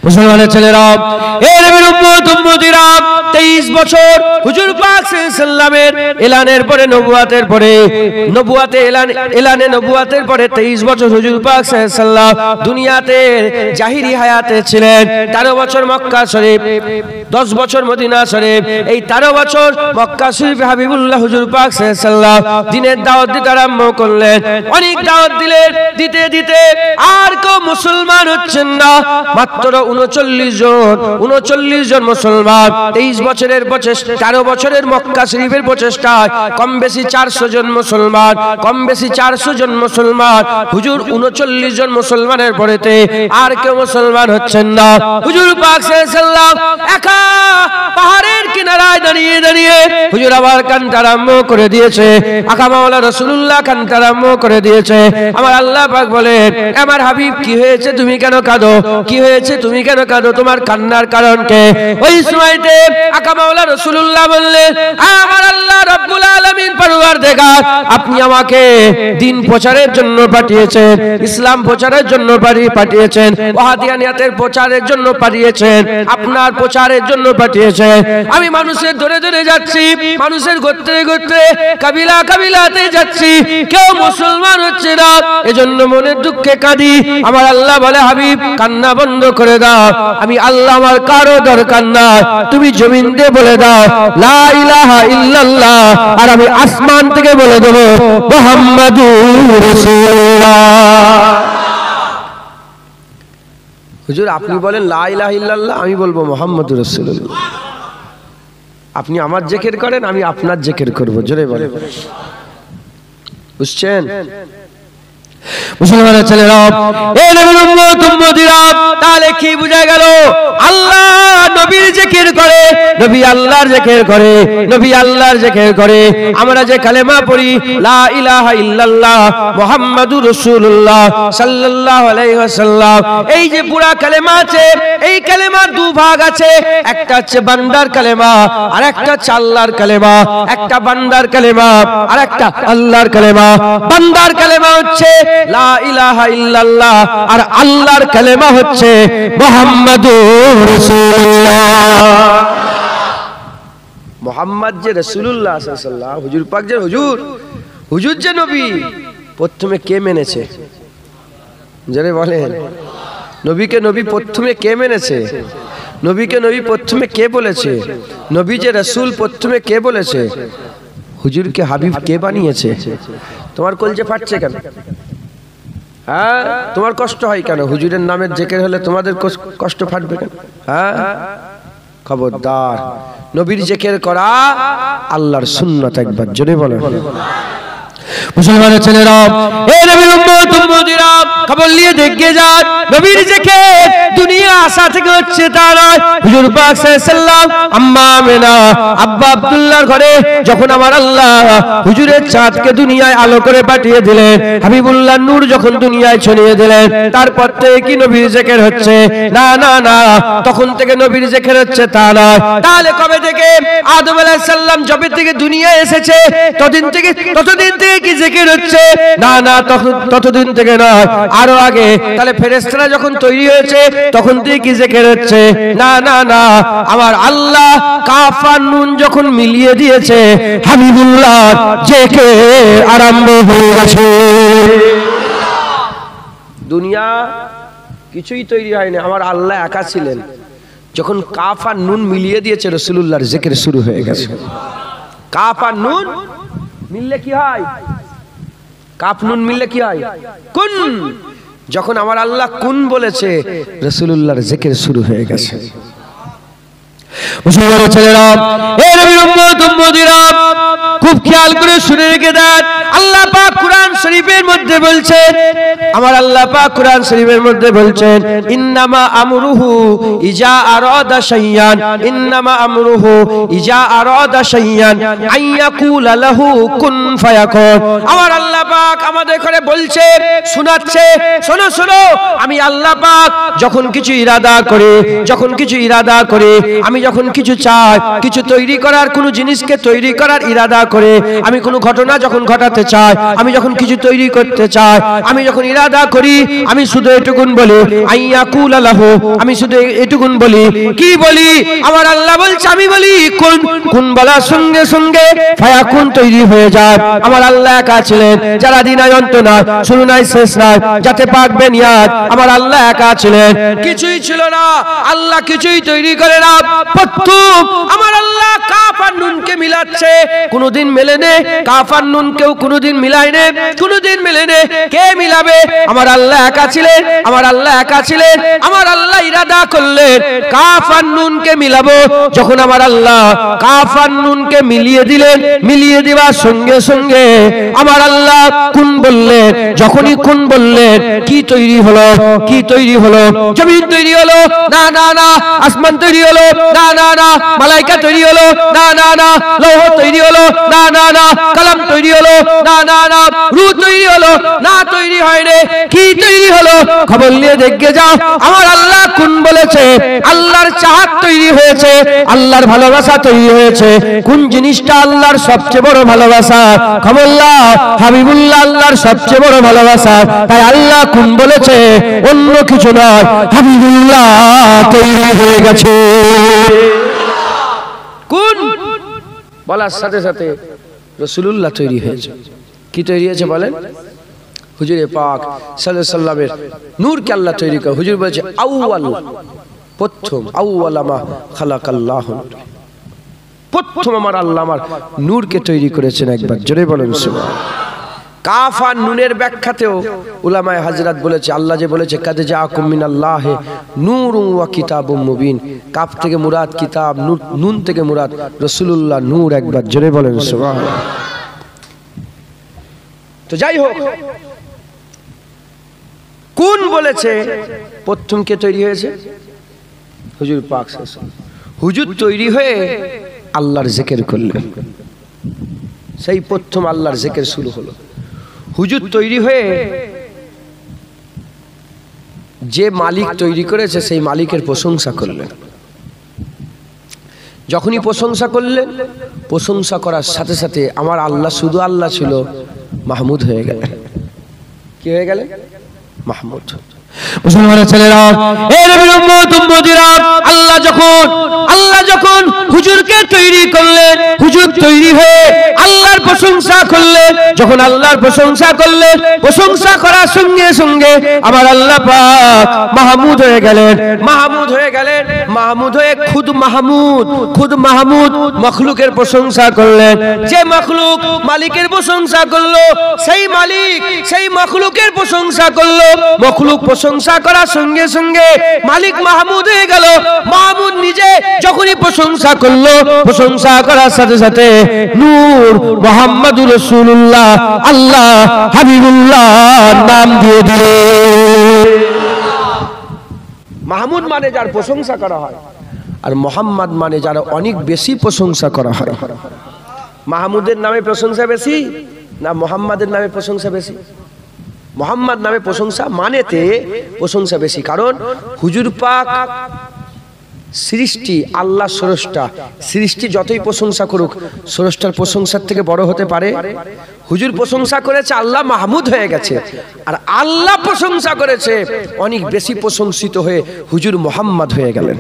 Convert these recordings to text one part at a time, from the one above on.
মুসলমানের ছেলেরা, এ নবীর উম্মত উম্মতিরা, 23 বছর হুজুর পাক সাল্লামের এলানের পরে, নবুয়াতের পরে, নবুয়াতে এলানে নবুয়াতের পরে 23 বছর হুজুর পাক সাল্লাম দুনিয়াতে জাহিরি হায়াতে ছিলেন। 13 বছর মক্কা শরীফ, 10 বছর মদিনা শরীফ। এই 13 বছর মক্কা শরীফে হাবিবুল্লাহ হুজুর পাক সাল্লাম দিনের দাওয়াত দিতে আরম্ভ করলেন। অনেক দাওয়াত দিলেন, দিতে দিতে আর কেউ মুসলমান হচ্ছেন না। মাত্র 39 জন মুসলমান। 23 বছরের প্রচেষ্টা, 13 বছরের মক্কা শরীফের প্রচেষ্টায় কম বেশি 400 জন মুসলমান, কম বেশি 400 জন মুসলমান। হুজুর 39 জন মুসলমানের পরেতে আর কেউ মুসলমান হচ্ছেন না। হুজুর পাক সাল্লাল্লাহু একা পাহাড়ের কিনারায় দাঁড়িয়ে দাঁড়িয়ে হুজুর আবার কান্না আরম্ভ করে দিয়েছে। আকা মাওলা রাসূলুল্লাহ কান্না আরম্ভ করে দিয়েছে। আমার আল্লাহ পাক বলেন, আমার হাবিব কি হয়েছে, তুমি কেন কাঁদো? কি হয়েছে, তুমি কেন কাঁদো? তোমার কান্নার কারণ কে? ওই সময়তে আকা মাওলা রাসূলুল্লাহ বললেন, আমার আল্লাহ রাব্বুল আলামিন পরওয়ারদিগার, আপনি আমাকে দ্বীন প্রচারের জন্য পাঠিয়েছেন, ইসলাম প্রচারের জন্য পাঠিয়েছেন, ওয়াহাদিয়ানিয়াতের প্রচারের জন্য পাঠিয়েছেন, আপনার প্রচারের জন্য পাঠিয়েছেন। আমি মানুষের ধরে ধরে যাচ্ছি, মানুষের গোত্রে গোত্রে, কাবিলা কাবিলাতে যাচ্ছি, কেউ মুসলমান হচ্ছে না, এজন্য মনের দুঃখে কাঁদি। আমার আল্লাহ বলে, হাবিব কান্না বন্ধ করে দাও, আমি আল্লাহ, আমার কারো দরকার নাই, তুমি জমিন দিয়ে বলে দাও লা ইলাহা ইল্লাল্লাহ, আর আমি আসমান থেকে বলে দেব মুহাম্মাদুর রাসূলুল্লাহ। হুজুর আপনি বলেন লা ইলাহা ইল্লাল্লাহ, আমি বলবো মুহাম্মাদুর রাসূলুল্লাহ। আপনি আমার জিকির করেন, আমি আপনার জিকির করব। জোরে বলেন, বুঝছেন? মুসলমানের ছেলেরা, এই নবীর উম্মত উম্মতিরা, তাহলে কি বুঝা গেল? আল্লাহ নবীর জিকির করে, নবী আল্লাহর জিকির করে, নবী আল্লাহর জিকির করে। আমরা যে কালেমা পড়ি লা ইলাহা ইল্লাল্লাহ মুহাম্মাদুর রাসূলুল্লাহ সাল্লাল্লাহু আলাইহি ওয়াসাল্লাম, এই যে পুরা কালেমা আছে, এই কালেমার দু ভাগ আছে। একটা হচ্ছে বান্দার কালেমা, আর একটা হচ্ছে আল্লাহর কালেমা। একটা বান্দার কালেমা, আর একটা আল্লাহর কালেমা। বান্দার কালেমা হচ্ছে লা ইলাহা ইল্লাল্লাহ, আর আল্লাহর কালেমা হচ্ছে মুহাম্মাদুর রাসূলুল্লাহ। মুহাম্মদ যে রাসূলুল্লাহ সাল্লাল্লাহু, হুজুর পাক যে হুজুর, হুজুর যে নবী, প্রথমে কে মেনেছে? যারা বলেন নবীকে নবী প্রথমে কে মেনেছে? নবীকে নবী প্রথমে কে বলেছে? নবী যে রাসূল প্রথমে কে বলেছে? হুজুরকে হাবিব কে বানিয়েছে? তোমার কলজে ফাটছে কেন? হ্যাঁ, তোমার কষ্ট হয় কেন? হুজুরের নামের জিকির হলে তোমাদের কষ্ট ফাটবে কেন? হ্যাঁ, খবরদার, নবীর জিকির করা আল্লাহর সুন্নাত। একবার জোরে বলো। মুসলমানের ছেলেরা, এই নবীর উম্মত উম্মতিরা, খবর নিয়ে দেখে যান, নবীর জিকির দুনিয়া আসা থেকে হচ্ছে তা নয়। হুজুর পাক সাল্লাল্লাহু আম্মা আমিনা আব্বা আব্দুল্লাহর ঘরে যখন আমার আল্লাহ হুজুরের চাঁদকে দুনিয়ায় আলো করে পাঠিয়ে দিলেন, হাবিবুল্লাহ নূর যখন দুনিয়ায় ছড়িয়ে দিলেন, তারপর থেকে কি নবীর জিকির হচ্ছে? না না না, তখন থেকে নবীর জিকির হচ্ছে তা নয়। তাহলে কবে থেকে? আদম আলাইহিস সালাম যবে থেকে দুনিয়ায় এসেছে ততদিন থেকে কি জিকির হচ্ছে? না না, ততদিন থেকে নয়, আরো আগে। তাহলে ফেরেশতারা যখন তৈরি হয়েছে তখন থেকে কি জিকির হচ্ছে? না না না, আমার আল্লাহ কাফ আর নুন যখন মিলিয়ে দিয়েছে, হাবিবুল্লাহ জিকির আরম্ভ হয়ে গেছে। দুনিয়া কিছুই তৈরি হয়নি, আমার আল্লাহ একা ছিলেন। যখন কাফ আর নুন মিলিয়ে দিয়েছে, রাসূলুল্লাহর জিকির শুরু হয়ে গেছে। কাফ আর নুন মিললে কি হয়? কাফ নুন মিললে কি হয়? কুন। যখন আমার আল্লাহ কুন বলেছে, রাসূলুল্লাহর জিকির শুরু হয়ে গেছে। মুসলমানের ছেলেরা, এই নবীর উম্মত উম্মতিরা, খুব খেয়াল করে শুনে রেখে দেন। আল্লাহ পাক কুরআন শরীফের মধ্যে বলছেন, আমার আল্লাহ পাক কুরআন শরীফের মধ্যে বলছেন, ইন্নামা আমরুহু ইজা আরাদা শাইয়ান, ইন্নামা আমরুহু ইজা আরাদা শাইয়ান আইয়াকুলা লাহু কুন ফায়াকুন। আমার আল্লাহ পাক আমাদের করে বলছে, শোনাচ্ছে, শোনো শোনো, আমি আল্লাহ পাক যখন কিছু ইরাদা করি, যখন কিছু ইরাদা করি, আমি যখন কিছু চাই, কিছু তৈরি করার, কোন জিনিসকে তৈরি করার ইরাদা করে, আমি কোন ঘটনা যখন ঘটাতে চাই, আমি যখন কিছু তৈরি করতে চাই, আমি যখন ইরাদা করি, আমি শুধু এটুকুন বলি আইয়াকুল লাহু, আমি শুধু এটুকুন বলি, কি বলি? আমার আল্লাহ বলছে আমি বলি কুন, কুন বলার সঙ্গে সঙ্গে ফায়াকুন তৈরি হয়ে যায়। আমার আল্লাহ একা ছিলেন, যারা দিনায় অন্ত না, শুরু নাই শেষ নাই, যাতে পাক বেনিয়াদ, আমার আল্লাহ একা ছিলেন, কিছুই ছিল না, আল্লাহ কিছুই তৈরি করে না। প্রথম আমার আল্লাহ কাফ আর নুনকে মিলাচ্ছে, কোনদিন মেলে নে, কাফ আর নুন কেউ কোনদিন মিলায় নে, কোনদিন মেলে নে, কে মিলাবে? আমার আল্লাহ একা ছিলেন, আমার আল্লাহ একা ছিলেন। আমার আল্লাহ ইরাদা করলেন কাফ আর নুনকে মিলাবো, যখন আমার আল্লাহ কাফ আর নুনকে মিলিয়ে দিলেন, মিলিয়ে দেওয়ার সঙ্গে সঙ্গে আমার আল্লাহ কুন বললেন, যখনই কুন বললেন কি তৈরি হলো? কি তৈরি হলো? জমিন তৈরি হলো? না না না। আসমান তৈরি হলো? না না না। মালাইকা তৈরি হলো? না না না। লৌহ তৈরি হলো? না না না। কলম তৈরি হলো? না না না। রূহ তৈরি হলো? না, তৈরি হয়নি। কি তৈরি হলো? খবর নিয়ে দেখে যাও। আমার আল্লাহ কুন বলেছে, আল্লাহর চাহত তৈরি হয়েছে, আল্লাহর ভালোবাসা তৈরি হয়েছে। কোন জিনিসটা আল্লাহর সবচেয়ে বড় ভালোবাসা? খবরদার, হাবিবুল্লাহ আল্লাহর সবচেয়ে বড় ভালোবাসা। তাই আল্লাহ কুন বলেছে, অন্য কিছু নয়, হাবিবুল্লাহ তৈরি হয়ে গেছে। কোন বলার সাথে সাথে রাসূলুল্লাহ তৈরি হয়েছে। কি তৈরি হয়েছে বলেন? হুজুরে পাক সাল্লাল্লাহু আলাইহি ওয়াসাল্লামের নূরকে আল্লাহ তৈরি করে। হুজুর বলেছে আউয়াল, প্রথম আউয়ালামা খালাকাল্লাহু, প্রথম আমার আল্লাহ আমার নূরকে তৈরি করেছেন। একবার জোরে বলেন সুবহানাল্লাহ। কাফ আর নুনের ব্যাখ্যাতেও উলামায়ে হাজরাত বলেছে, আল্লাহ যে বলেছে কাদ জাআকুম মিনাল্লাহি নূরুন ওয়া কিতাবুম মুবিন, কাফ থেকে মুরাদ কিতাব, নুন থেকে মুরাদ রাসূলুল্লাহ নূর। একবার জোরে বলেন সুবহানাল্লাহ। তো যাই হোক, কোন বলেছে প্রথম কে তৈরি হয়েছে? হুজুর পাক সাল্লাল্লাহু আলাইহি ওয়াসাল্লাম। হুজুর তৈরি হয়ে আল্লাহর জিকির করলেন, সেই প্রথম আল্লাহর জিকির শুরু হলো। হুজুর তৈরি হয়ে যে মালিক তৈরি করেছে সেই মালিকের প্রশংসা করলেন। যখনই প্রশংসা করলেন, প্রশংসা করার সাথে সাথে আমার আল্লাহ শুধু আল্লাহ ছিল, মাহমুদ হয়ে গেলেন। কি হয়ে গেলেন? মাহমুদ। মুসলমানের ছেলেরা, এই নবীর উম্মত উম্মতিরা, আল্লাহ যখন হুজুরকে তৈরি করলেন, হুজুর তৈরি হয়ে আল্লাহর প্রশংসা করলেন। যখন আল্লাহর প্রশংসা করলেন, প্রশংসা করার সঙ্গে সঙ্গে আমার আল্লাহ পাক মাহমুদ হয়ে গেলেন। মাহমুদ হয়ে গেলেন, মাহমুদ হয়ে খুদ মাহমুদ মখলুকের প্রশংসা করলেন। যে মখলুক মালিকের প্রশংসা করলো, সেই মালিক সেই মখলুকের প্রশংসা করলো। মখলুক প্রশংসা করার সঙ্গে সঙ্গে মালিক মাহমুদ হয়ে গেল। মাহমুদ নিজে যখনই প্রশংসা করলো, প্রশংসা করার সাথে সাথে নূর মুহাম্মাদুর রাসূলুল্লাহ আল্লাহ হাবিবুল্লাহ নাম দিয়ে দিলেন। মাহমুদ মানে যার প্রশংসা করা হয়, আর মোহাম্মদ মানে যার অনেক বেশি প্রশংসা করা হয়। মাহমুদের নামে প্রশংসা বেশি না মোহাম্মদের নামে প্রশংসা বেশি? মোহাম্মদ নামে প্রশংসা মানেতে প্রশংসা বেশি। কারণ হুজুর পাক সৃষ্টি, আল্লাহ স্রষ্টা, সৃষ্টি যতই প্রশংসা করুক স্রষ্টার প্রশংসার থেকে বড় হতে পারে? হুজুর প্রশংসা করেছে, আল্লাহ মাহমুদ হয়ে গেছে, আর আল্লাহ প্রশংসা করেছে, অনেক বেশি প্রশংসিত হয়ে হুজুর মোহাম্মদ হয়ে গেলেন।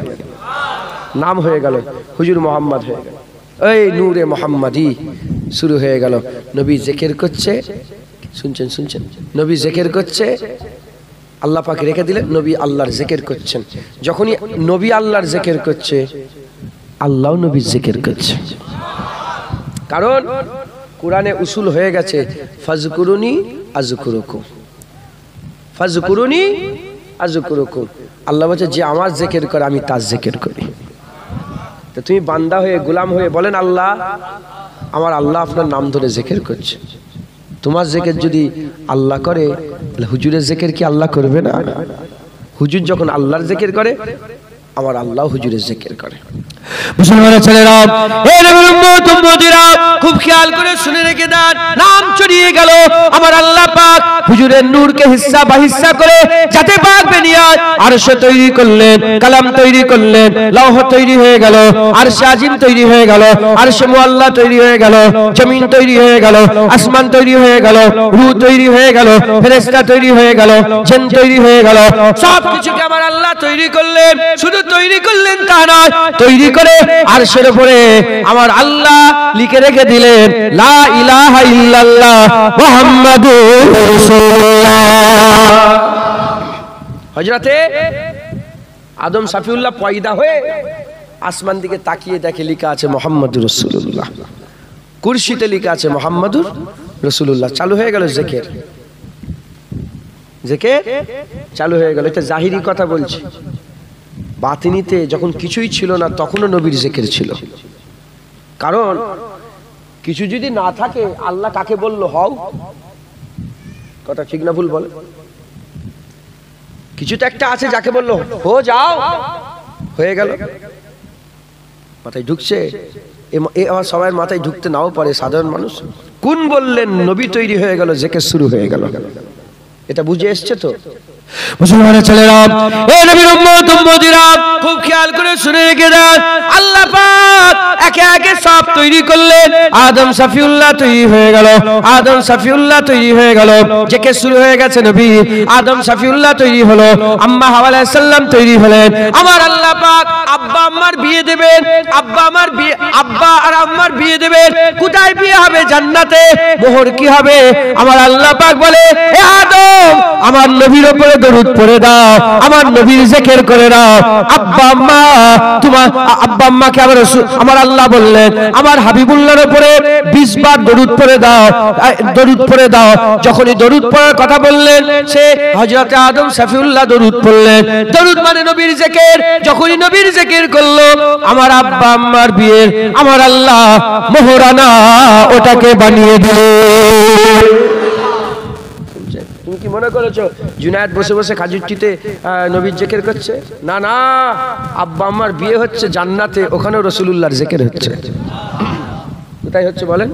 নাম হয়ে গেল হুজুর মোহাম্মদ হয়ে গেল। এই নূরে মোহাম্মদী শুরু হয়ে গেল। নবী জিকির করছে, শুনছেন? নবী জিকির করছে, আল্লাহ পাক রেখে দিলেন, নবী আল্লাহর জিকির করছেন। যখনই নবী আল্লাহর জিকির করছে, আল্লাহও নবীর জিকির করছে। কারণ কোরআনে উসুল হয়ে গেছে, ফাজকুরুনি আযকুরুকুম, ফাজকুরুনি আযকুরুকুম। আল্লাহ বলছে যে আমার জিকির করে আমি তার জিকির করি। তো তুমি বান্দা হয়ে, গোলাম হয়ে বলেন আল্লাহ, আমার আল্লাহ আপনার নাম ধরে জিকির করছে। তোমার জিকির যদি আল্লাহ করে, তাহলে হুজুরের জিকির কি আল্লাহ করবে না? হুজুর যখন আল্লাহর জিকির করে, আমার আল্লাহ হুজুরের জিকির করে। মুসলমানের ছেলেরা, এই নবীর উম্মত উম্মতিরা খুব খেয়াল করে শুনে রেখে দেন। নাম ছড়িয়ে গেল আমার আল্লাহ পাক হুজুরের নূরকে হিস্সা বাহিস্সা করে যাতে পাক বেনিয়াত আরশ তৈরি করলেন, কালাম তৈরি করলেন, লৌহ তৈরি হয়ে গেল, আরশে আজিম তৈরি হয়ে গেল, আরশে মুআল্লা তৈরি হয়ে গেল, জমিন তৈরি হয়ে গেল, আসমান তৈরি হয়ে গেল, রূহ তৈরি হয়ে গেল, ফেরেশতা তৈরি হয়ে গেল, জিন তৈরি হয়ে গেল। সব কিছুকে আমার আল্লাহ তৈরি করলেন। শুধু তৈরি করলেন তা নয়, তৈরি করে আরশের উপরে আমার আল্লাহ লিখে রেখে দিলেন লা ইলাহা ইল্লাল্লাহ মুহাম্মাদুর রাসূলুল্লাহ। হযরতে আদম সাফিউল্লাহ পয়দা হয়ে আসমান দিকে তাকিয়ে দেখে লেখা আছে মুহাম্মাদুর রাসূলুল্লাহ, কুরসিতে লেখা আছে মুহাম্মাদুর রাসূলুল্লাহ। চালু হয়ে গেল জিকির, জিকির চালু হয়ে গেল। এটা জাহিরি কথা বলছি, বাতিনিতে যখন কিছুই ছিল না তখনও নবীর জিকির ছিল। কারণ কিছু যদি না থাকে আল্লাহ কাকে বললো হও? কথা ঠিক না ভুল বলে? কিছু তো একটা আছে যাকে বললো হো যাও, হয়ে গেল। মাথায় ঢুকছে? আমার সবাই মাথায় ঢুকতে নাও পারে, সাধারণ মানুষ। কোন বললেন নবী তৈরি হয়ে গেল, জিকির শুরু হয়ে গেল। এটা বুঝে এসছে তো? মুসলমানের ছেলেরা, এই নবীর উম্মত উম্মতিরা খুব খেয়াল করে শুনে রেখে দেন। আল্লাহ পাক একে একে সব তৈরি করলেন। আদম সাফিউল্লাহ তৈরি হয়ে গেল, আদম সাফিউল্লাহ তৈরি হয়ে গেল, জেকে শুরু হয়ে গেছে নবী। আদম সাফিউল্লাহ তৈরি হলো, আম্মা হাওয়া আলাইহিস সালাম তৈরি হলেন। আমার আল্লাহ পাক আব্বা আম্মার বিয়ে দেবেন, আব্বা আর আম্মার বিয়ে দেবেন। কোথায় বিয়ে হবে? জান্নাতে। মোহর কি হবে? আমার আল্লাহ পাক বলে, এ আদম আমার নবীর উপরে দরুদ পড়ে দাও, আমার নবীর জিকির করে দাও। আব্বা আম্মা তোমার আব্বা আম্মাকে আমার আল্লাহ বললেন আমার হাবিবুল্লাহর উপরে 20 বার দরুদ পড়ে দাও, দরুদ পড়ে দাও। যখনই দরুদ পড়ার কথা বললেন সে হযরত আদম সাফিউল্লাহ দরুদ পড়লেন। দরুদ মানে নবীর জিকির। যখনই নবীর জিকির করলো আমার আব্বা আম্মার বিয়ের আমার আল্লাহ মোহরানা ওটাকে বানিয়ে দিল। তুমি কি মনে করেছো জুনায়েদ বসে বসে খাজুরটিতে নবীর জিকির করছে? না না, আব্বা আম্মার বিয়ে হচ্ছে জান্নাতে, ওখানেও রাসূলুল্লাহর জিকির হচ্ছে। কোথায় হচ্ছে বলেন?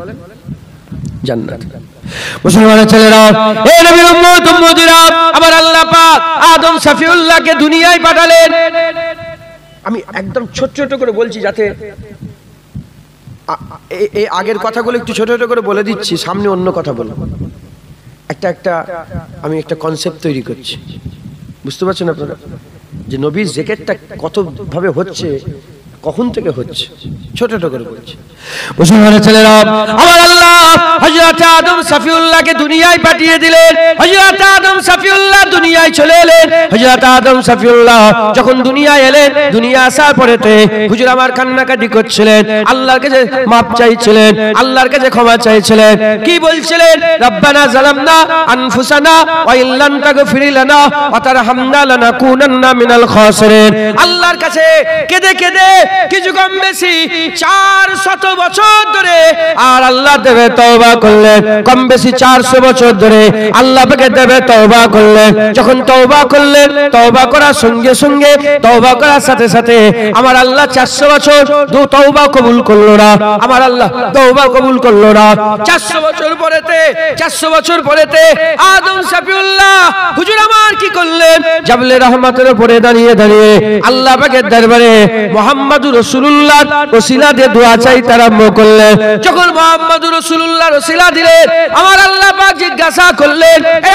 জান্নাত। মুসলমানের ছেলেরা, এই নবীর উম্মত উম্মতিরা আমার আল্লাহ পাক আদম সাফিউল্লাহকে দুনিয়ায় পাঠালেন। আমি একদম ছোট ছোট করে বলছি যাতে এই আগের কথাগুলো একটু ছোট ছোট করে বলে দিচ্ছি, সামনে অন্য কথা বলবো। একটা আমি একটা কনসেপ্ট তৈরি করছি, বুঝতে পারছেন আপনারা যে নবীর জিকিরটা কত ভাবে হচ্ছে, কখন থেকে হচ্ছে, ছোট ছোট করে বলছি। মুসলমানের ছেলেরা, আমার আল্লাহ হযরত আদম সাফিউল্লাহকে দুনিয়ায় পাঠিয়ে দিলেন। হযরত আদম সাফিউল্লাহ দুনিয়ায় চলে এলেন। হযরত আদম সাফিউল্লাহ যখন দুনিয়ায় এলেন, দুনিয়া আসার পরেতে হুজুর আমার কান্নাকাটি করছিলেন, আল্লাহর কাছে মাপ চাইছিলেন, আল্লাহর কাছে ক্ষমা চাইছিলেন। কি বলছিলেন? রব্বানা যালামনা আনফুসানা ওয়া ইল্লাম তাগফির লানা ওয়া তারহামনা লানাকুনান্না মিনাল খাসিরিন। আল্লাহর কাছে কেঁদে কেঁদে কিছু কম বেশি 400 বছর ধরে আর আল্লাহ দেবে তওবা করলেন। কম বেশি 400 বছর ধরে আল্লাহ পাকে দেবে তওবা করলেন। যখন তওবা করলেন, তওবা করার সঙ্গে সঙ্গে, তওবা করার সাথে সাথে আমার আল্লাহ 400 বছর তওবা কবুল করলো না। আমার আল্লাহ তওবা কবুল করলো না। 400 বছর পরেতে আদম সাফিউল্লাহ হুজুর আমার কি করলেন? জাবলে রহমতের উপরে দাঁড়িয়ে দাঁড়িয়ে আল্লাহ পাকের দরবারে মুহাম্মদুর রাসূলুল্লাহ ওসিলা দিয়ে দোয়া চাইতে আরম্ভ করলেন। যখন মুহাম্মদুর রাসূলুল্লাহ ওসিলা দিলেন, আমার আল্লাহ পাক জিজ্ঞাসা করলেন, এ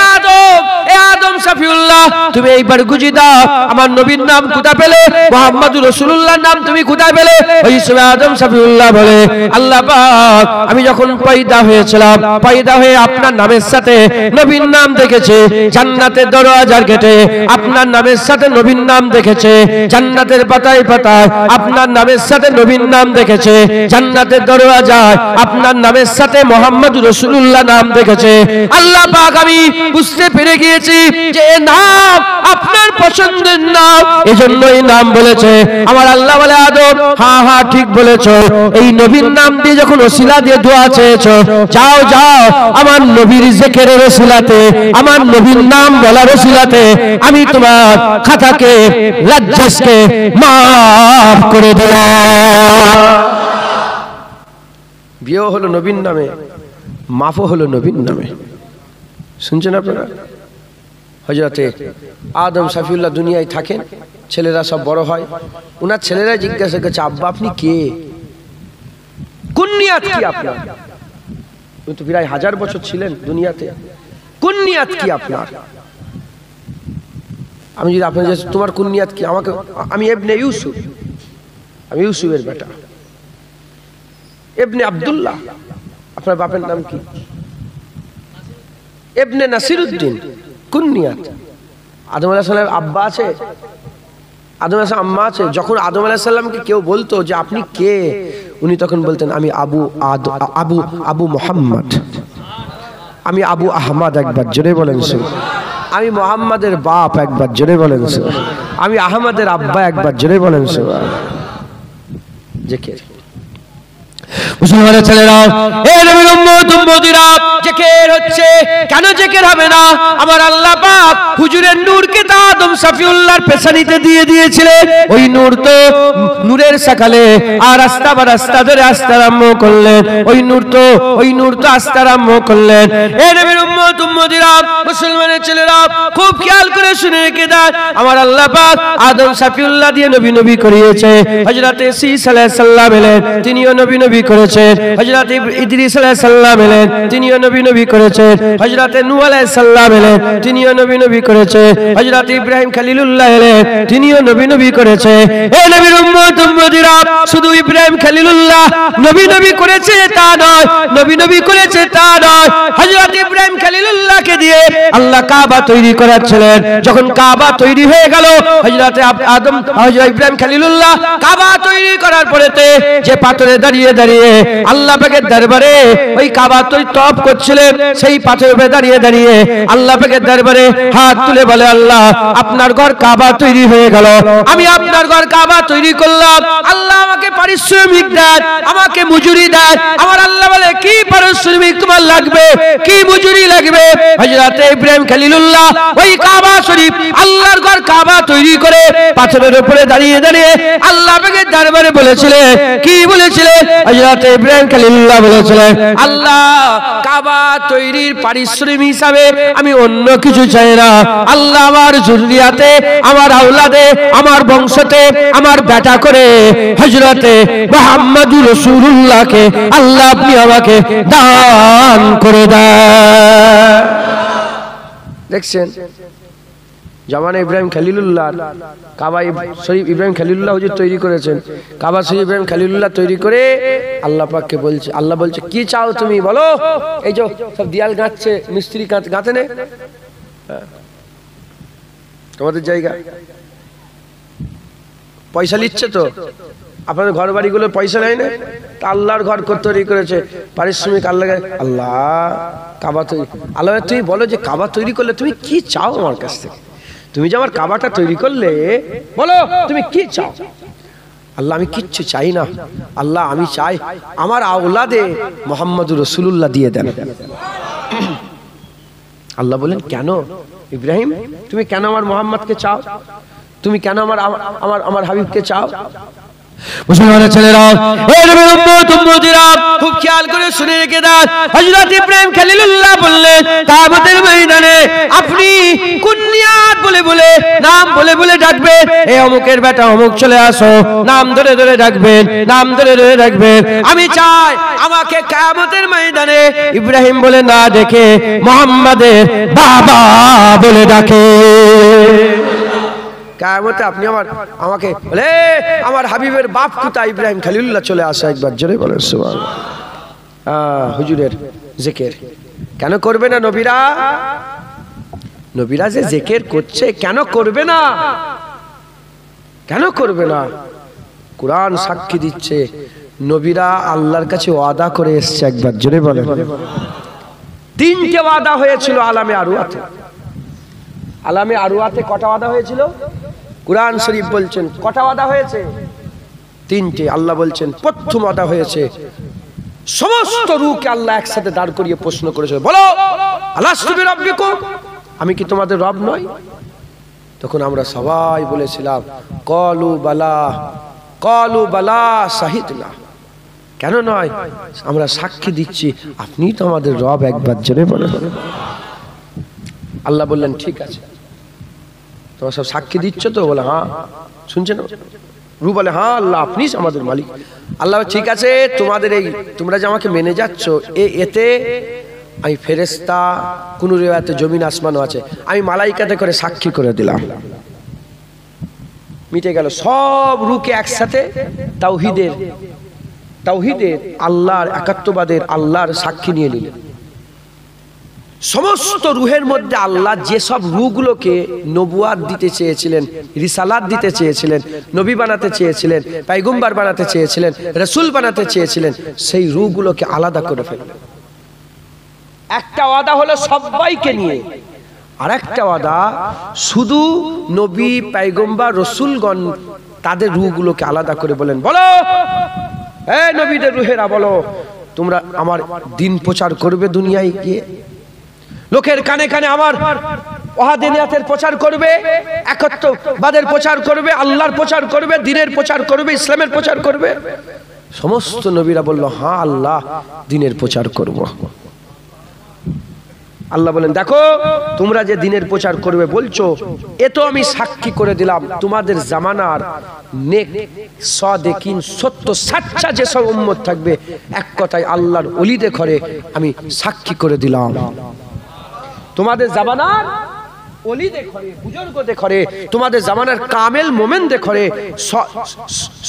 আদম সাফিউল্লাহ তুমি এইবার গুজি দাও, আমার নবীর নাম কোথায় পেলে? মুহাম্মদুর রাসূলুল্লাহর নাম তুমি কোথায় পেলে? ওই সময় আদম সাফিউল্লাহ বলে, আল্লাহ পাক আমি যখন পয়দা হয়েছিলাম, পয়দা হয়ে আপনার নামের সাথে নবীর নাম দেখেছে জান্নাতের দরজার গেটে, আপনার নামের সাথে নবীর নাম দেখেছে জান্নাতের পাতায় পাতায়, আপনার নামের সাথে নবীর নাম দেখেছে জান্নাত জান্নাতের দরওয়াজায় আপনার নামের সাথে মুহাম্মদ রাসূলুল্লাহ নাম দেখেছে। আল্লাহ পাক আমি বুঝতে পেরে গিয়েছি যে এই নাম আপনার পছন্দের নাম, এজন্য এই নাম বলেছে। আমার আল্লাহ বলে আদম, হ্যাঁ হ্যাঁ ঠিক বলেছো, এই নবীর নাম দিয়ে যখন ওসিলা দিয়ে দোয়া চেয়েছো, যাও যাও আমার নবীর জিকিরের ওসিলাতে, আমার নবীর নাম বলার ওসিলাতে আমি তোমার খাতাকে লজ্জাকে মাফ করে দিলাম। বিয়ে হলো নবীর নামে, মাফও হলো নবীর নামে। শুনছেন আপনারা? হযরতে আদম শফিউল্লাহ দুনিয়ায় থাকেন, ছেলেরা সব বড় হয়, ওনার ছেলেরা জিজ্ঞাসা করছে আব্বা আপনি কে, কুনিয়াত কি আপনার? উনি তো প্রায় 1000 বছর ছিলেন দুনিয়াতে, কুনিয়াত কি আপনার? আমি যদি আপনার তোমার কুনিয়াত কি, আমাকে আমি ইবনে ইউসুফ, আমি ইউসুফের বেটা, ইবনে আব্দুল্লাহ। আপনার বাপের নাম কি? ইবনে নাসিরউদ্দিন। কুনিয়াত। আদম আলাইহিস সালামের আব্বা আছে, আদম আলাইহিস সালাম আম্মা আছে। যখন আদম আলাইহিস সালামকে কেউ বলতো যে আপনি কে, উনি তখন বলতেন আমি আবু মুহাম্মদ, আমি আবু আহমদ। একবার জোরে বলেন সুবহানাল্লাহ। আমি মুহাম্মাদের বাপ, একবার জোরে বলেন সুবহানাল্লাহ। আমি আহমদের আব্বা, একবার জোরে বলেন সুবহানাল্লাহ। জিকির মুসলমানের ছেলেরা, এই নবীর উম্মত উম্মতিরা, জিকির হচ্ছে কেন জিকির হবে না? আমার আল্লাহ পাক হুজুরের নূরকে তা আদম শফিউল্লাহর পেছানিতে দিয়ে দিয়েছিলেন। ওই নূর তো নূরের সকালে আর রাস্তা বা রাস্তা ধরে আসতে আরম্ভ করলেন, ওই নূর তো আসতে আরম্ভ করলেন। এই নবীর উম্মত উম্মতিরা, মুসলমানের ছেলেরা খুব খেয়াল করে শুনে রেখে দেন, আমার আল্লাহ পাক আদম শফিউল্লাহ দিয়ে নবী করিয়েছে। হযরত ঈসা আলাইহিস সালাম এলেন, তিনিও নবী করেছেন। হযরত ইদ্রিস আলাইহিস সালাম এলেন, তিনিও নবী করেছেন। হযরত নূহ আলাইহিস সালাম এলেন, তিনিও নবী করেছেন। হযরত ইব্রাহিম খলিলুল্লাহ এলেন, তিনিও নবী করেছে। এই নবীর উম্মত উম্মতিরা শুধু ইব্রাহিম খলিলুল্লাহ নবী করেছে তা নয়, নবী করেছে তা নয়, হযরত ইব্রাহিম খলিলুল্লাহকে দিয়ে আল্লাহ কাবা তৈরি করেছিলেন। যখন কাবা তৈরি হয়ে গেল, হযরত ইব্রাহিম খলিলুল্লাহ কাবা তৈরি করার পরেতে যে পাথরে দাঁড়িয়ে দাঁড়িয়ে আল্লাহ পাকের দরবারে ওই কাবা তৈরি তওয়াফ করছিলেন, সেই পাথরে দাঁড়িয়ে দাঁড়িয়ে আল্লাহ পাকের দরবারে হাত তুলে বলে, আল্লাহ আপনার ঘর কাবা তৈরি হয়ে গেল, আমি আপনার ঘর কাবা তৈরি করলাম, আল্লাহ আমাকে পারিশ্রমিক দেন, আমাকে মজুরি দেন। আমার আল্লাহ বলে কি পারিশ্রমিক তোমার লাগবে, কি মজুরি লাগবে? হযরত ইব্রাহিম খলিলুল্লাহ ওই কাবা শরীফ আল্লাহর ঘর কাবা তৈরি করে পাথরের উপরে দাঁড়িয়ে দাঁড়িয়ে আল্লাহ পাকের দরবারে বলেছিলেন, কি বলেছিলেন? হযরত ইব্রাহিম খলিলুল্লাহ বলেছিলেন, আল্লাহ কাবা তৈরির পারিশ্রমিক হিসাবে আমি অন্য কিছু চাই না, আল্লাহ আমার যুররিয়াতে, আমার আওলাদে, আমার বংশতে, আমার বেটা করে হযরতে মুহাম্মদুর রাসূলুল্লাহকে আল্লাহ আপনি আমাকে দান করে দেন। দেখছেন জামানে ইব্রাহিম খলিলুল্লাহ কাবা শরীফ ইব্রাহিম খলিলুল্লাহ হুজুর তৈরি করেছেন। কাবা শরীফ ইব্রাহিম খলিলুল্লাহ তৈরি করে আল্লাহ পাককে বলছে, আল্লাহ বলছে কি চাও তুমি বলো? এই যে সব দেয়াল গাঁথছে, মিস্ত্রি গাঁথে নে, তোমাদের জায়গা পয়সা নিচ্ছে তো, আপনাদের ঘর বাড়িগুলো পয়সা নেয় না, তা আল্লাহর ঘর তৈরি করেছে, পারিশ্রমিক আল্লাহ। আল্লাহ কাবা তৈরি, আল্লাহ তুমি বলো যে কাবা তৈরি করলে তুমি কি চাও আমার কাছ থেকে? তুমি যে আমার কাবাটা তৈরি করলে, বলো তুমি কি চাও? আল্লাহ আমি কিচ্ছু চাই না, আল্লাহ আমি চাই আমার আওলাদে মুহাম্মদুর রাসূলুল্লাহ দিয়ে দেন। আল্লাহ বলেন কেন ইব্রাহিম, তুমি কেন আমার মুহাম্মদকে চাও? তুমি কেন আমার হাবিবকে চাও? মুসলমানের ছেলেরা, এই নবীর উম্মত উম্মতিরা খুব খেয়াল করে শুনে রেখে দেন। হযরত ইব্রাহিম খলিলুল্লাহ বললেন কিয়ামতের ময়দানে আপনি কুনিয়াত বলে বলে, নাম বলে বলে ডাকবেন, এই অমুকের বেটা অমুক চলে আসো, নাম ধরে ধরে ডাকবেন, নাম ধরে ধরে ডাকবেন। আমি চাই আমাকে কিয়ামতের ময়দানে ইব্রাহিম বলে না ডেকে মুহাম্মাদের বাবা বলে ডাকে। কিয়ামতে আপনি আমাকে বলে আমার হাবিবের বাপ কোথায়? ইব্রাহিম খলিলুল্লাহ চলে আসে, একবার জোরে বলেন সুবহানাল্লাহ। হুজুরের জিকির কেন করবে না নবীরা? নবীরা যে জিকির করছে কেন করবে না? কেন করবে না? কুরআন সাক্ষী দিচ্ছে নবীরা আল্লাহর কাছে ওয়াদা করে এসেছে একবার, জোরে বলেন। তিনটে ওয়াদা হয়েছিল আলামে আরওয়াতে। আলামে আরওয়াতে কটা ওয়াদা হয়েছিল? কুরআন শরীফ বলছেন কটা ওয়াদা হয়েছে? তিনটে। আল্লাহ বলছেন প্রথম ওয়াদা হয়েছে সমস্ত রূহকে আল্লাহ একসাথে দাঁড় করিয়ে প্রশ্ন করেছে, বলো আলাস্তু বিরাব্বিকুম, আমি কি তোমাদের রব নই? তখন আমরা সবাই বলেছিলাম ক্বালু বালা শাহিদনা, কেন নয়, আমরা সাক্ষী দিচ্ছি আপনি তো আমাদের রব, একবার জোরে বলে। আল্লাহ বললেন ঠিক আছে, তোমরা সব সাক্ষী দিচ্ছ তো? বলে হ্যাঁ। শুনছেন? রূহ বলে হ্যাঁ আল্লাহ আপনি আমাদের মালিক। আল্লাহ ঠিক আছে, তোমাদের এই তোমরা যে আমাকে মেনে যাচ্ছ এতে আমি ফেরেশতা, কোন রিওয়ায়াতে জমিন আসমানও আছে, আমি মালাইকাতে করে সাক্ষী করে দিলাম। মিটে গেল সব রূহকে একসাথে তাওহীদের আল্লাহর একাত্মবাদের আল্লাহর সাক্ষী নিয়ে নিলেন। সমস্ত রূহের মধ্যে আল্লাহ যেসব রূহগুলোকে নবুয়াত দিতে চেয়েছিলেন, রিসালাত দিতে চেয়েছিলেন, নবী বানাতে চেয়েছিলেন, পয়গম্বর বানাতে চেয়েছিলেন, রাসূল বানাতে চেয়েছিলেন, সেই রূহগুলোকে আলাদা করে ফেললেন। একটা ওয়াদা হলো সবাইকে নিয়ে, আর একটা ওয়াদা শুধু নবী পয়গম্বর রাসূলগণ তাদের রূহগুলোকে আলাদা করে বলেন, বলো এই নবীদের রূহেরা, বলো তোমরা আমার দিন প্রচার করবে, দুনিয়ায় গিয়ে লোকের কানে কানে আমার ওয়াহদানিয়াতের প্রচার করবে, একত্ববাদের প্রচার করবে, আল্লাহর প্রচার করবে, দ্বীনের প্রচার করবে, ইসলামের প্রচার করবে। সমস্ত নবীরা বলল হ্যাঁ আল্লাহ দ্বীনের প্রচার করব। আল্লাহ বলেন দেখো তোমরা যে দ্বীনের প্রচার করবে বলছো, এ তো আমি সাক্ষী করে দিলাম তোমাদের জামানার নেক সাদিকিন সত্য সাচ্চা যেসব উম্মত থাকবে, এক কথায় আল্লাহর ওলিদের ঘরে আমি সাক্ষী করে দিলাম। তোমাদের জামানার ওলিদের ঘরে, বুজুর্গদের ঘরে, তোমাদের জামানার কামেল মোমেনদের ঘরে,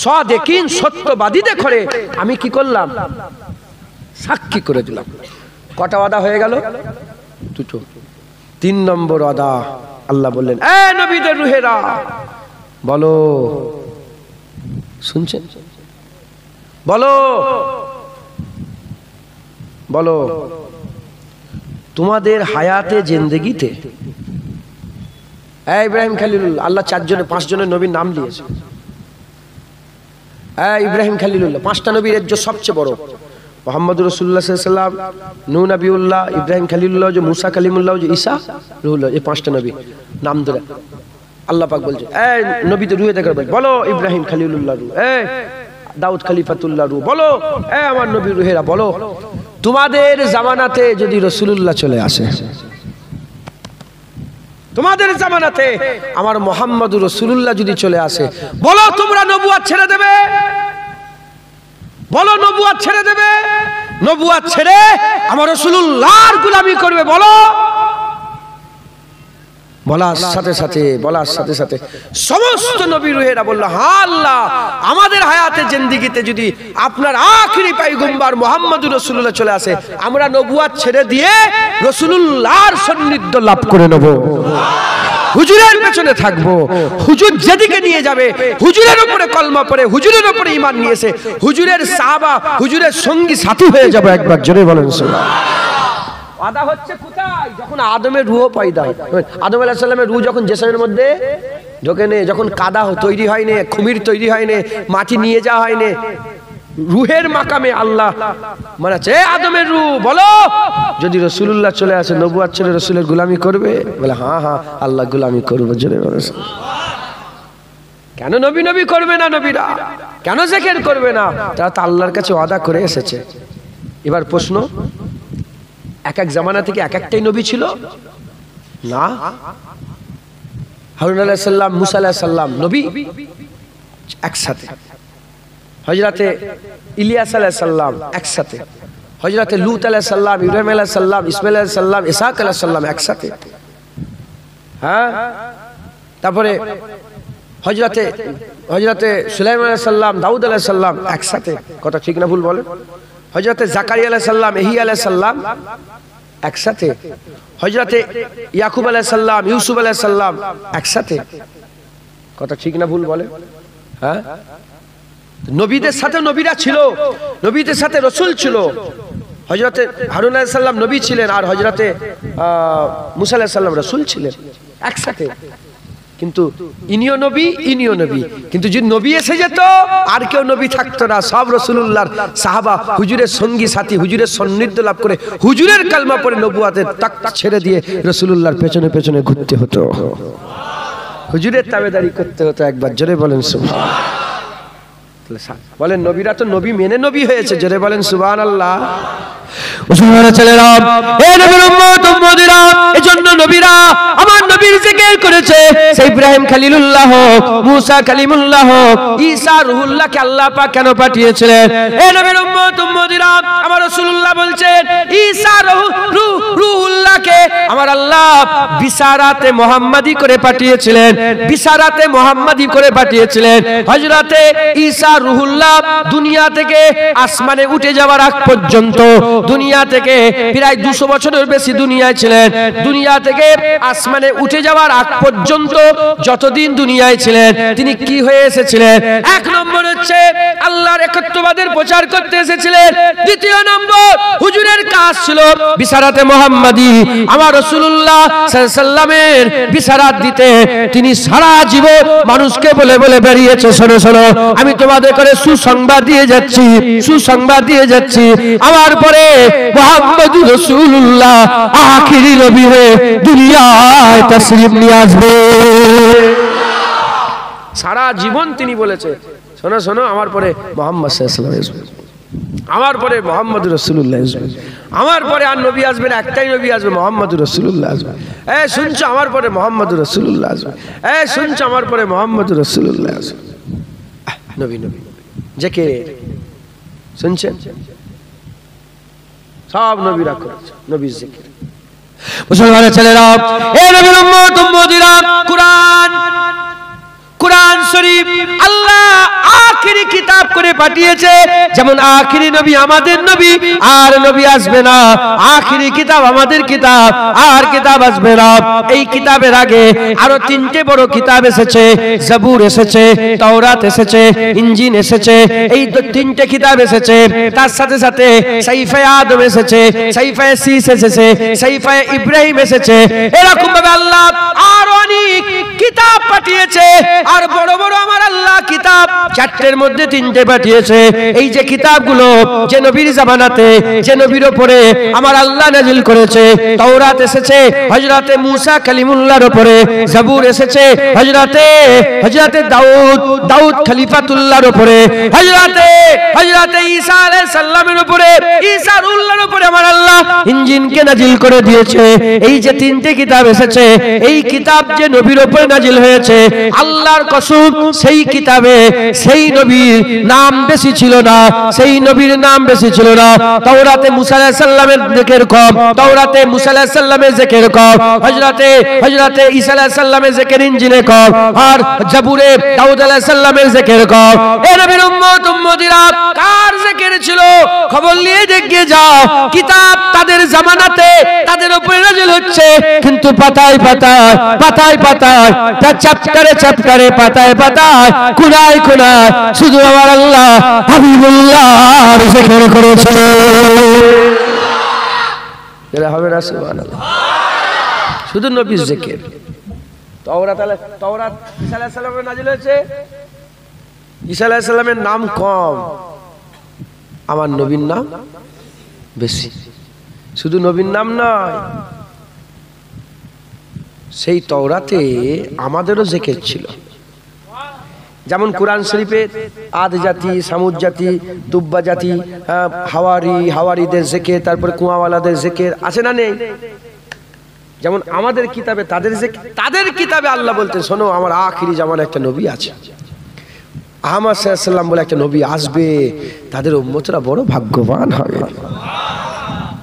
সাদিকিন সত্যবাদীদের ঘরে আমি কি করলাম? সাক্ষী করে দিলাম। কটা ওয়াদা হয়ে গেল? দুটো। তিন নম্বর ওয়াদা আল্লাহ বললেন এ নবীদের রূহেরা বলো, শুনছেন? বলো বলো তোমাদের হায়াতে জিন্দেগিতে, ইব্রাহিম খলিলুল্লাহ, আল্লাহ 5 জনের নবীর নাম দিয়েছে। ইব্রাহিম খলিলুল্লাহ, 5টা নবীর যে সবচেয়ে বড়, মোহাম্মদ রাসূলুল্লাহ সাল্লাল্লাহু আলাইহি ওয়াসাল্লাম, নূহ নবিউল্লাহ, ইব্রাহিম খলিলুল্লাহ, যে মুসা কালিমুল্লাহ, যে ঈসা রুহুল্লাহ, এই 5টা নবী নাম ধরে আল্লাহ পাক বলছে এই নবীদের রূহে দেখো, বলো ইব্রাহিম খলিলুল্লাহ রূহ, দাউদ খলিফাতুল্লাহ রূহ, বলো আমার নবীর রূহেরা বলো তোমাদের জামানাতে যদি রাসূলুল্লাহ চলে আসে, তোমাদের জামানাতে আমার মুহাম্মদুর রাসূলুল্লাহ যদি চলে আসে, বলো তোমরা নবুয়ত ছেড়ে দেবে, বলো নবুয়ত ছেড়ে দেবে, নবুয়ত ছেড়ে আমার রাসূলুল্লাহর গোলামি করবে, বলো। বলার সাথে সাথে সমস্ত নবী রূহেরা বলল হ্যাঁ আল্লাহ আমাদের হায়াতে জিন্দেগিতে যদি আপনার আখিরি পয়গম্বর মুহাম্মদুর রাসূলুল্লাহ চলে আসে, আমরা নবুয়ত ছেড়ে দিয়ে রাসূলুল্লাহর সান্নিধ্য লাভ করে নেব, হুজুরের পেছনে থাকবো, হুজুর যেদিকে নিয়ে যাবে হুজুরের উপরে কলমা পড়ে, হুজুরের উপরে ঈমান নিয়েছে, হুজুরের সাহাবা, হুজুরের সঙ্গী সাথী হয়ে যাবে। একবার জোরে বলেন সুবহানাল্লাহ। ওয়াদা হচ্ছে কোথায়? যখন আদমের রূহ পয়দা হয়, আদম আলাইহিস সালামের রূহ যখন জেসমের মধ্যে ঢোকে নে, যখন কাদা তৈরি হয়নি, খুমির তৈরি হয়নি, মাটি নিয়ে যাওয়া হয়নি, রূহের মাকামে আল্লাহ মানে আদমের রূহ বলো যদি রাসূলুল্লাহ চলে আসে নবুয়ত ছেড়ে রাসূলের গোলামি করবে, বলে হ্যাঁ হ্যাঁ আল্লাহ গোলামি করবে। জোরে বলেন কেন নবী করবে না? নবীরা কেন জিকির করবে না? তারা তো আল্লাহর কাছে ওয়াদা করে এসেছে। এবার প্রশ্ন, এক এক জামানা থেকে এক একটাই নবী ছিল না? হারুন আলাইহিস সালাম, মুসা আলাইহিস সালাম নবী একসাথে, হযরতে ইলিয়াস আলাইহিস সালাম একসাথে, হযরতে লূত আলাইহিস সালাম, ইব্রাহিম আলাইহিস সালাম, ইসমাঈল আলাইহিস সালাম, ইসহাক আলাইহিস সালাম একসাথে। হ্যাঁ, তারপরে হযরতে সুলাইমান আলাইহিস সালাম, দাউদ আলাইহিস সালাম একসাথে। কথা ঠিক না ভুল বলেন? হযরতে জাকারিয়া আলাইহিস সালাম, ইহইয়া আলাইহিস সালাম একসাথে, হযরতে ইয়াকুব আলাইহিস সালাম, ইউসুফ আলাইহিস সালাম একসাথে। কথা ঠিক না ভুল বলে? হ্যাঁ, নবীদের সাথে নবীরা ছিল, নবীদের সাথে রসুল ছিল। হযরতে হারুন আলাইহিস সালাম নবী ছিলেন আর হযরতে মুসা আলাইহিস সালাম রসুল ছিলেন একসাথে। কিন্তু ইনিও নবী, ইনিও নবী। কিন্তু যদি নবী এসে যেত আর কেউ নবী থাকতো না, সব রাসূলুল্লাহর সাহাবা হুজুরের সঙ্গী সাথী, হুজুরের সান্নিধ্য লাভ করে হুজুরের কালমা পড়ে নবুয়াতের তাকতা ছেড়ে দিয়ে রাসূলুল্লাহর পেছনে পেছনে ঘুরতে হতো, হুজুরের তাবেদারি করতে হতো। একবার জোরে বলেন সুবহানাল্লাহ। বলেন নবীরা তো নবী মেনে নবী হয়েছে, জোরে বলেন সুবহানাল্লাহ। মুসলমান ছেলেরা, এ নবীর উম্মত উম্মতিরা, এজন্য নবীরা আমার নবীর জিকির করেছে। সেই ইব্রাহিম খলিলুল্লাহ হোক, মুসা কালিমুল্লাহ হোক, ঈসা রূহুল্লাহকে আল্লাহ পাক কেন পাঠিয়েছিলেন? এ নবীর উম্মত উম্মতিরা, আমার রাসূলুল্লাহ বলছেন ঈসা রূহুল্লাহকে আমার আল্লাহ বিশারাতে মুহাম্মাদি করে পাঠিয়েছিলেন, বিশারাতে মুহাম্মাদি করে পাঠিয়েছিলেন। হযরতে ঈসা রূহুল্লাহ দুনিয়া থেকে আসমানে উঠে যাওয়ার আগ পর্যন্ত, দুনিয়া থেকে প্রায় 200 বছরের বেশি দুনিয়ায় ছিলেন। দুনিয়া থেকে আসমানে উঠে যাওয়ার আগ পর্যন্ত যতদিন দুনিয়ায় ছিলেন তিনি কি হয়ে এসেছিলেন? এক নম্বর হচ্ছে আল্লাহর একত্ববাদের প্রচার করতে এসেছিলেন। দ্বিতীয় নম্বর হুজুরের কাজ ছিল বিশারাতে মুহাম্মাদি, আমার রাসূলুল্লাহ সাল্লাল্লাহু আলাইহি সাল্লামের বিশারাত দিতে। তিনি সারা জীবন মানুষকে বলে বলে বেরিয়েছে, শোনো শোনো আমি তোমাদের করে সুসংবাদ দিয়ে যাচ্ছি, সুসংবাদ দিয়ে যাচ্ছি। আমার পরে মুহাম্মদুর রাসূলুল্লাহ আখিরি নবী হয়ে দুনিয়ায় তাশরীফ নিয়ে আসবে। সারা জীবন তিনি বলেছে, শোনো শোনো আমার পরে মুহাম্মদ সাল্লাল্লাহু আলাইহি ওয়াসাল্লাম, আমার পরে মুহাম্মদুর রাসূলুল্লাহ আসবে, আমার পরে আর নবী আসবে না, একটাই নবী আসবে, মুহাম্মদুর রাসূলুল্লাহ আসবে। এই শুনছো আমার পরে মুহাম্মদুর রাসূলুল্লাহ আসবে, এই শুনছো আমার পরে মুহাম্মদুর রাসূলুল্লাহ আসবে। নবী নবী জিকির শুনছেন, সব নবীরা করেছে নবীর জিকির। মুসলমানের ছেলেরা, এ নবীর উম্মত উম্মতিরা, কুরআন কুরআন শরীফ আল্লাহ আখিরি কিতাব করে পাঠিয়েছে। যেমন আখিরি নবী আমাদের নবী, আর নবী আসবে না, আখিরি কিতাব আমাদের কিতাব, আর কিতাব আসবে না। এই কিতাবের আগে আরো 3টে বড় কিতাব এসেছে, জবুর এসেছে, তাওরাত এসেছে, ইনজিল এসেছে। এই 3টে কিতাব এসেছে। তার সাথে সাথে সাহিফায়ে আদম এসেছে, সাহিফায়ে শীস এসেছে, সাহিফায়ে ইব্রাহিম এসেছে। এরকম ভাবে আল্লাহ আর অনেক কিতাব পাঠিয়েছে। আর বড় বড় আমার আল্লাহ কিতাব 4টের মধ্যে 3টে পাঠিয়েছে। এই যে কিতাবগুলো যে নবীর জামানাতে যে নবীর উপরে আমার আল্লাহ নাজিল করেছে, তাওরাত এসেছে হযরতে মুসা কালিমুল্লাহর উপরে, জবুর এসেছে হযরতে দাউদ খলিফাতুল্লাহর উপরে, হযরতে ঈসা আলাইহিস সালামের উপরে, ঈসা রূহুল্লাহর উপরে আমার আল্লাহ ইনজিলকে নাজিল করে দিয়েছে। এই যে 3টে কিতাব এসেছে, এই কিতাব যে নবীর উপরে নাজিল হয়েছে, আল্লাহর কসম সেই কিতাবে সেই নবীর নাম বেশি ছিল না, সেই নবীর নাম বেশি ছিল না। তাওরাতে মুসা আলাইহিস সালামের জিকির কম, তাওরাতে মুসা আলাইহিস সালামের জিকির কম, হযরতে ঈসা আলাইহিস সালামের জিকির ইনজিলে কম, আর জবুরে দাউদ আলাইহিস সালামের জিকির কম। এ নবীর উম্মত উম্মতিরা, কার জিকির ছিল খবর নিয়ে দেখে যাও। কিতাব তাদের জামানাতে তাদের উপরে নাজিল হচ্ছে, কিন্তু পাতায় পাতায় পাতায় পাতায়, চ্যাপ্টারে চ্যাপ্টারে, পাতায় পাতায়, কোনায় কোনায় শুধু আমার আল্লাহ হাবিবুল্লাহর জিকির করেছে। এরা হবে না সুবহানাল্লাহ, শুধু নবীর জিকির। তাওরাত ঈসা আলাইহিস সালামের নাজিল হয়েছে, ঈসা আলাইহিস সালামের নাম কম, আমার নবীর নাম বেশি। শুধু নবীর নাম নয়, সেই তাওরাতে আমাদেরও জিকির ছিল। যেমন কুরআন শরীফে আদ জাতি, সামুদ জাতি, তুব্বা জাতি, হাওয়ারিদের জিকির, তারপরে কুয়াওয়ালাদের জিকির আছে না নেই? যেমন আমাদের কিতাবে তাদের জিকির, তাদের কিতাবে আল্লাহ বলতেন শোনো আমার আখিরি জামানে একটা নবী আছে, আহমদ সাল্লাল্লাহু আলাইহি ওয়াসাল্লাম বলে একটা নবী আসবে, তাদের উম্মতরা বড় ভাগ্যবান হবে,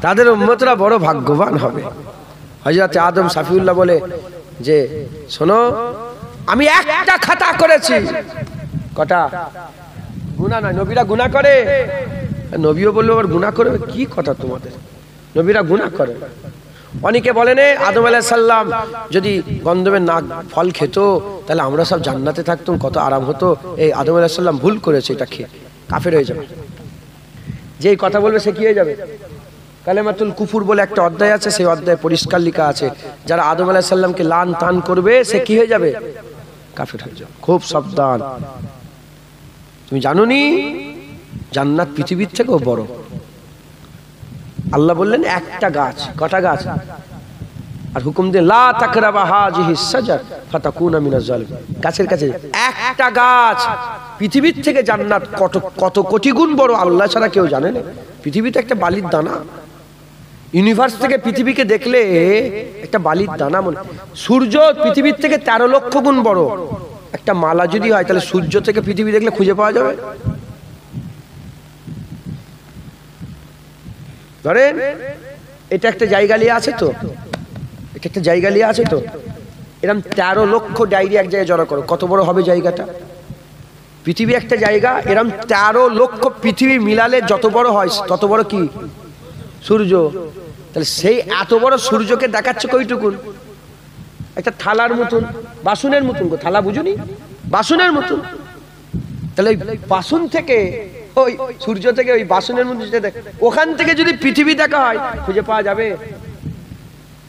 তাদের উম্মতরা বড় ভাগ্যবান হবে। হযরত আদম সাফিউল্লাহ বলে যে শোনো আমি একটা খাতা করেছি, কটা? গুনাহ নয়, নবীরা গুনাহ করে, নবীও বললো আবার গুনাহ করবে, কি কথা তোমাদের? নবীরা গুনাহ করে। অনেকে বলেন আদম আলাইহিস সালাম যদি গন্ধমের নাক ফল খেত তাহলে আমরা সব জান্নাতে থাকতাম, কত আরাম হতো। এই আদম আলাইহিস সালাম ভুল করেছে, এটা খেয়ে কাফের হয়ে যাবে। যেই কথা বলবে সে কি হয়ে যাবে? কালেমাতুল কুফুর বলে একটা অধ্যায় আছে, সেই অধ্যায়ে পরিষ্কার লেখা আছে যারা আদম আলাইহিস সালামকে লান তান করবে সে কি হয়ে যাবে? কাফের হয়ে যাবে। খুব সাবধান। তুমি জানোনি জান্নাত পৃথিবীর থেকেও বড়। আল্লাহ বললেন একটা গাছ, কটা গাছ? আর হুকুম দিয়ে লা তাকরাবা হাযিহিস সাজার ফাতাকুনা মিনাজ জালিমিন। গাছের কাছে একটা গাছ, পৃথিবীর থেকে জান্নাত কত কত কোটি গুণ বড় আল্লাহ ছাড়া কেউ জানে না। পৃথিবীতে একটা বালির দানা, ইউনিভার্স থেকে পৃথিবীকে দেখলে একটা বালির দানা মনে। সূর্য পৃথিবীর থেকে 13 লক্ষ গুণ বড়। একটা মালা যদি হয় তাহলে সূর্য থেকে পৃথিবী দেখলে খুঁজে পাওয়া যাবে? ধরেন এটা একটা জায়গা নিয়ে আছে তো, এটা একটা জায়গা নিয়ে আছে তো, এরকম 13 লক্ষ ডায়েরি এক জায়গায় জড়ো করো, কত বড় হবে জায়গাটা? পৃথিবী একটা জায়গা, এরকম 13 লক্ষ পৃথিবী মিলালে যত বড় হয় তত বড় কি সূর্য। তাহলে সেই এত বড় সূর্যকে দেখাচ্ছে কইটুকুন? একটা থালার মতন, বাসনের মতন। থালা বুঝুনি? বাসনের মতন। তাহলে বাসন থেকে ওই সূর্য থেকে ওই বাসনের মধ্যে ওখান থেকে যদি পৃথিবী দেখা হয় খুঁজে পাওয়া যাবে?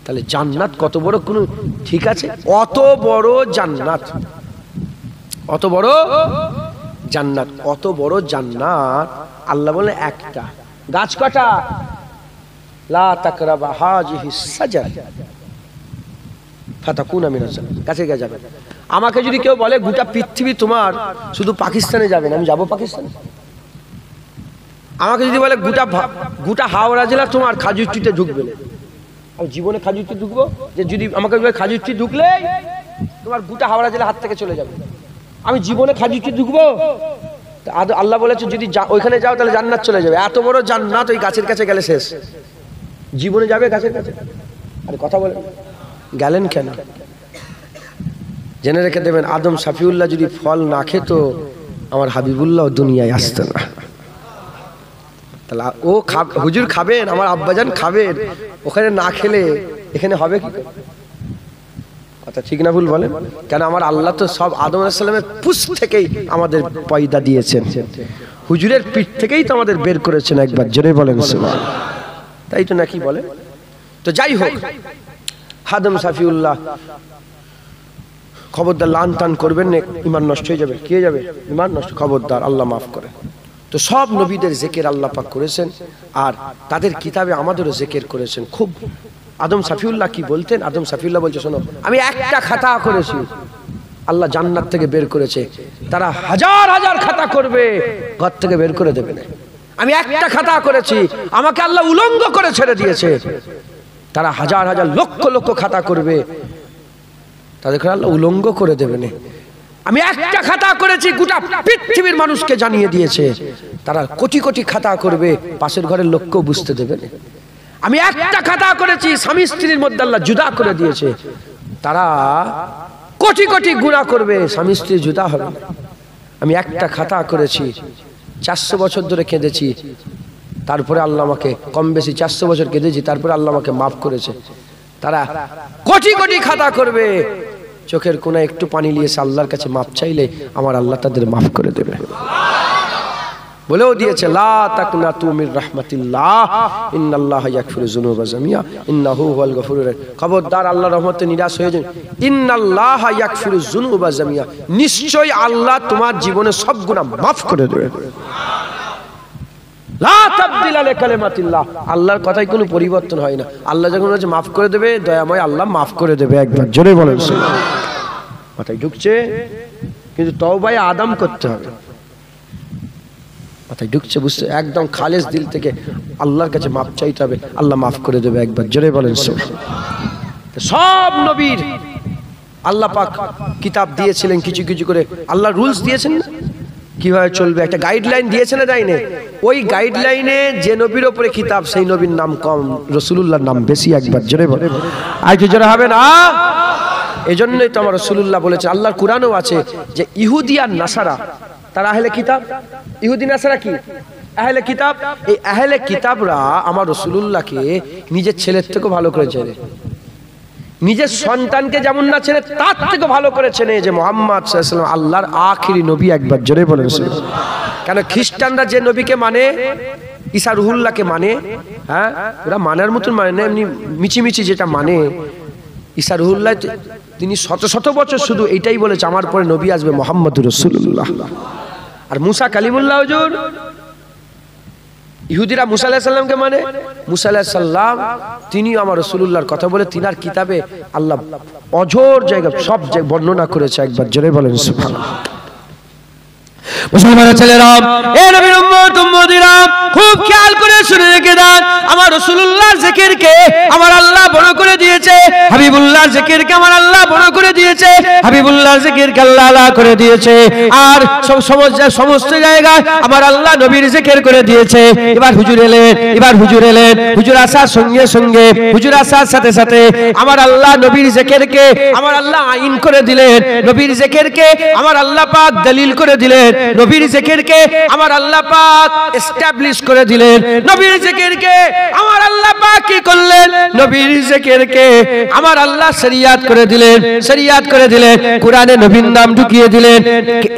তাহলে জান্নাত কত বড় কোন ঠিক আছে? অত বড় জান্নাত, অত বড় জান্নাত, অত বড় জান্নাত। আল্লাহ বলে একটা গাছ। কটা? লা তাকরাবা হাযিহিস সাজার ফাতাকুনা মিনাজ জালিমিন। কাছে গিয়ে যাবে। আমাকে যদি কেউ বলে গোটা পৃথিবী তোমার, শুধু পাকিস্তানে যাবেন, আমি যাব পাকিস্তানে? আমাকে যদি বলে গোটা হাওড়া জেলা তোমার, খাজুরটিতে ঢুকবে না, আমি জীবনে খাজুরটি ঢুকবো? যে যদি আমাকে বলে খাজুরটি ঢুকলে তোমার গোটা হাওড়া জেলা হাত থেকে চলে যাবে, আমি জীবনে খাজুরটি ঢুকবো? আল্লাহ বলেছে যদি ওইখানে যাও তাহলে জান্নাত চলে যাবে। এত বড় জান্নাত ওই গাছের কাছে গেলে শেষ। জীবনে যাবে গাছের কাছে? আরে কথা বলেন, গেলেন কেন? জেনে রেখে দেবেন, আদম শাফিউল্লাহ যদি ফল না খেত আমার হাবিবুল্লাহ দুনিয়ায় আসতো না। তাহলে ও হুজুর খাবেন, আমার আব্বাজান খাবেন, ওখানে না খেলে এখানে হবে কি? কথা ঠিক না ভুল বলেন? কেন আমার আল্লাহ তো সব আদম আলাইহিস সালামের পুষ থেকেই আমাদের পয়দা দিয়েছেন, হুজুরের পিঠ থেকেই তো আমাদের বের করেছেন। একবার জোরে বলেন সুবহানাল্লাহ। তাই তো নাকি বলে? তো যাই হোক, আদম শাফিউল্লাহ খবরদার লান টান করবেন না, ইমান নষ্ট হয়ে যাবে। কি হয়ে যাবে? ইমান নষ্ট। খবরদার, আল্লাহ মাফ করে। তো সব নবীদের জিকির আল্লাহ পাক করেছেন, আর তাদের কিতাবে আমাদেরও জিকির করেছেন। খুব আদম শাফিউল্লাহ কি বলতেন? আদম শাফিউল্লাহ বলছে, শোনো, আমি একটা খাতা করেছি, আল্লাহ জান্নাত থেকে বের করেছে, তারা হাজার হাজার খাতা করবে, ঘর থেকে বের করে দেবে না। আমি একটা খাতা করেছি, আমাকে আল্লাহ উলঙ্গ করে ছেড়ে দিয়েছে, তারা হাজার হাজার লক্ষ লক্ষ খাতা করবে, তাদেরকে আল্লাহ উলঙ্গ করে দেবে না। আমি একটা খাতা করেছি, গোটা পৃথিবীর মানুষকে জানিয়ে দিয়েছে, তারা কোটি কোটি খাতা করবে, পাশের ঘরের লোককেও বুঝতে দেবে না। আমি একটা খাতা করেছি, স্বামী স্ত্রীর মধ্যে আল্লাহ জুদা করে দিয়েছে, তারা কোটি কোটি গুনাহ করবে, স্বামী স্ত্রী জুদা হবে না। আমি একটা খাতা করেছি, 400 বছর ধরে কেঁদেছি, তারপরে আল্লাহ আমাকে, কম বেশি 400 বছর কেঁদেছি, তারপরে আল্লাহ আমাকে মাফ করেছে। তারা কোটি কোটি খাতা করবে, চোখের কোনায় একটু পানি নিয়ে আল্লাহর কাছে মাফ চাইলে আমার আল্লাহ তাদের মাফ করে দেবে। বলেও দিয়েছে, লা তাকনাতু মির রাহমাতিল্লাহ ইন্নাল্লাহা ইয়াগফিরু যুনুবা জামিআ ইন্নাহু হুয়াল গফুরুর রহিম। খবরদার আল্লাহর রহমতে নিরাশ হয়ে যান। ইন্নাল্লাহা ইয়াগফিরু যুনুবা জামিআ, নিশ্চয় আল্লাহ তোমার জীবনে সব গুনাহ মাফ করে দেবে। লা তাবদিলা লিকালিমাতিল্লাহ, আল্লাহর কথায় কোনো পরিবর্তন হয় না। আল্লাহ যখন বলেছে মাফ করে দেবে, দয়াময় আল্লাহ মাফ করে দেবে। একবার জোরে বলেন সুবহানাল্লাহ। মাথায় ঢুকছে? কিন্তু তওবায়ে আদম করতে হবে। মাথায় ঢুকছে? বুঝতে? একদম খালেস দিল থেকে আল্লাহর কাছে মাফ চাইতে হবে, আল্লাহ মাফ করে দেবে। একবার জোরে বলেন সুবহানাল্লাহ। সব নবীর আল্লাহ পাক কিতাব দিয়েছিলেন, কিছু কিছু করে আল্লাহ রুলস দিয়েছেন কিভাবে চলবে, একটা গাইডলাইন দিয়েছে না, দেয়নি? ওই গাইডলাইনে যে নবীর উপরে কিতাব, সেই নবীর নাম কম, রাসূলুল্লাহর নাম বেশি। একবার জোরে বলেন, আর কি জোরে হবে না? এই জন্যই তো আমার রাসূলুল্লাহ বলেছে, আল্লাহর কোরআনেও আছে যে ইহুদি আর নাসারা তারা আহলে কিতাব। ইহুদি নাসারা কি আহলে কিতাব। এই আহলে কিতাবরা আমার রাসূলুল্লাহকে নিজের ছেলের থেকে ভালো করে চেনে, নিজের সন্তানকে যেমন না চেনে তার থেকে ভালো করে চেনে যে মুহাম্মদ সাল্লাল্লাহু আলাইহি ওয়াসাল্লাম আল্লাহর আখিরি নবী। একবার জোরে বলেন সুবহানাল্লাহ। কেন খ্রিস্টানরা যে নবীকে মানে, ঈসা রুহুল্লাহকে মানে, হ্যাঁ ওরা মানার মতন মানে না, এমনি মিছিমিছি যেটা মানে। ঈসা রুহুল্লাহ তিনি শত শত বছর শুধু এটাই বলেছে আমার পরে নবী আসবে মুহাম্মদুর রাসূলুল্লাহ। আর মুসা কালিমুল্লাহ হুজুর, ইহুদিরা মুসা আলাইহিস সালামকে মানে, মুসা আলাইহিস সালাম তিনি আমার রাসূলুল্লাহর কথা বলে তিনার কিতাবে আল্লাহ অজর জায়গা সব জায়গায় বর্ণনা করেছে। একবার জোরে বলেন সুবহানাল্লাহ। মুসলমানের ছেলেরা, এ নবীর উম্মত উম্মতিরা, খুব খেয়াল করে শুনে রেখে দেন, আমার রাসূলুল্লাহর জিকিরকে আমার আল্লাহ বড় করে দিয়েছে, হাবিবুল্লাহর জিকিরকে আমার আল্লাহ বড় করে দিয়েছে, হাবিবুল্লাহর জিকিরকে আল্লাহ আলা করে দিয়েছে। আর সমস্ত জায়গায় আমার আল্লাহ নবীর জিকির করে দিয়েছে। এবার হুজুর এলেন, হুজুর আসার সঙ্গে সঙ্গে, হুজুর আসার সাথে সাথে আমার আল্লাহ নবীর জিকিরকে আমার আল্লাহ আইন করে দিলেন, নবীর জিকিরকে আমার আল্লাহ পাক দলিল করে দিলেন, নবীর জিকিরকে আমার আল্লাহ পাক এস্টাবলিশ করে দিলেন, নবীর জিকিরকে আমার আল্লাহ পাক কি করলেন, নবীর জিকিরকে আমার আল্লাহ শরিয়াত করে দিলেন, শরিয়াত করে দিলেন। কোরআনে নবীর নাম ঢুকিয়ে দিলেন,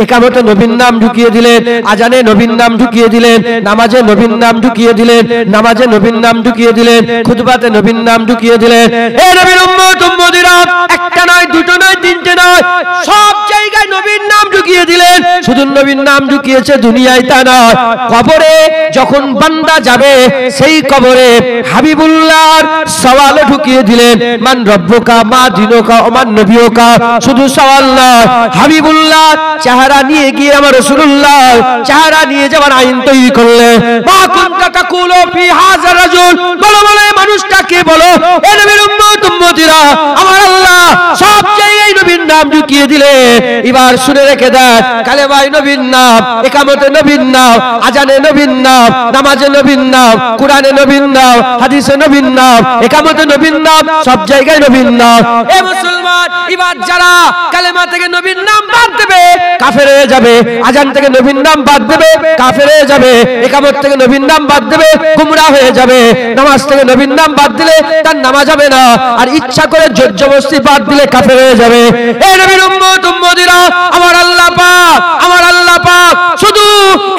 ইকামতে নবীর নাম ঢুকিয়ে দিলেন, আজানে নবীর নাম ঢুকিয়ে দিলেন, নামাজে নবীর নাম ঢুকিয়ে দিলেন, নামাজে নবীর নাম ঢুকিয়ে দিলেন, খুতবাতে নবীর নাম ঢুকিয়ে দিলেন। এই নবীর উম্মত উম্মতিরা, একটা নয়, দুটো নয়, তিনটে নয়, সব জায়গায় নবীর নাম ঢুকিয়ে দিলেন। শুধু নবীর নাম ঢুকিয়েছে দুনিয়ায় তা নয়, কবরে যখন বান্দা যাবে সেই কবরে হাবিবুল্লাহর সওয়াল ঢুকিয়ে দিলেন, মান রব্বুকা মা দিনুকা ওমান নবিয়ুকা। শুধু সওয়াল নয়, হাবিবুল্লাহ চেহারা নিয়ে গিয়ে আমার রাসূলুল্লাহ চেহারা নিয়ে যাওয়ার আইন তৈরি করলেন। মা কুনতা তাকুলু ফি হাযার রাজুল, বলো বলো এই মানুষটাকে বলো। এ নবীর উম্মত উম্মতিরা, আমার আল্লাহ সব জায়গায় নবীর নাম ঢুকিয়ে দিলেন। এবার শুনে রেখে দেন, কালেমায় নবীর নাম, ইকামতে নবীর নাম, আজানে নবীর নাম, নামাজে নবীর নাম, কোরআনে নবীর নাম, হাদিসে নবীর নাম, ইকামতে নবীর নাম, সব জায়গায় নবীর নাম। এ মুসলমান, এবার যারা কালেমা থেকে নবীর নাম বাদ দেবে কাফের হয়ে যাবে, আজান থেকে নবীর নাম বাদ দেবে কাফের হয়ে যাবে, ইকামত থেকে নবীর নাম বাদ দেবে গুমরাহ হয়ে যাবে, নামাজ থেকে নবীর নাম বাদ দিলে তার নামাজ হবে না, আর ইচ্ছা করে জোর জবরদস্তি বাদ দিলে কাফের হয়ে যাবে। এ নবীর উম্মত উম্মতিরা, আমার আল্লাহ পাক, আমার আল্লাহ পাক শুধু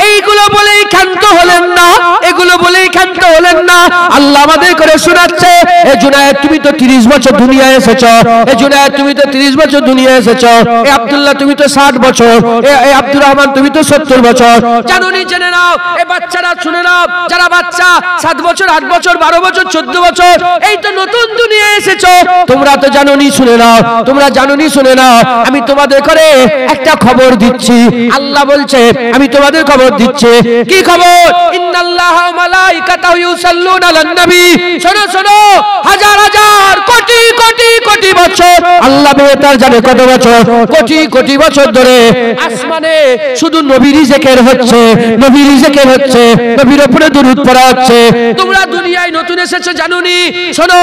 এইগুলো বলেই ক্ষান্ত হলেন না, এগুলো বলেই ক্ষান্ত হলেন না, আল্লাহ আমাদের করে শোনাচ্ছে, এ জুনায়েদ তুমি তো 30 বছর দুনিয়ায় এসেছো, এ জুনায়েদ তুমি তো 30 বছর দুনিয়ায় এসেছো, এ আব্দুল্লাহ তুমি তো 60 বছর, এ আব্দুর রহমান তুমি তো 70 বছর। জানুনি জেনে নাও, এ বাচ্চারা শুনে নাও, যারা বাচ্চা 7 বছর 8 বছর 12 বছর 14 বছর, এই তো নতুন দুনিয়ায় এসেছো, তোমরা তো জানুনি শুনে নাও, তোমরা জানুনি শুনে নাও। আমি তোমাদের করে একটা খবর দিচ্ছি, আল্লাহ বলছে আমি তোমাদের খবর দিচ্ছি। কি খবর? ইন্নাল্লাহা ওয়া মালাইকাতাহু ইউসাল্লুনা আলান নবী। শোনো শোনো, হাজার হাজার কোটি কোটি কোটি বছর, আল্লাহ বেহতার জানে কত বছর, কোটি কোটি বছর ধরে আসমানে শুধু নবীর জিকির হচ্ছে, নবীর জিকির হচ্ছে, নবীর উপরে দরুদ পড়া হচ্ছে। তোমরা দুনিয়ায় নতুন এসেছো জানুনি, শোনো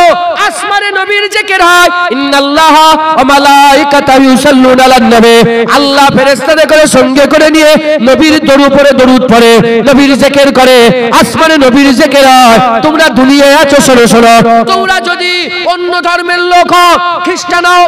আসমানে নবীর জিকির হয়। ইন্নাল্লাহা ওয়া মালাইকাতাহু ইউসাল্লুনা আলান নবী, আল্লাহ ফেরেশতাদের করে সঙ্গে করে নিয়ে নবীর উপরে দরুদ পড়ে, নবীর জিকির করে, আসমানে নবীর জিকির হয়। তোমরা দুনিয়ায় আছো, শোনো শোনো, তোমরা যদি অন্য ধর্মের লোক হও, খ্রিস্টান হও,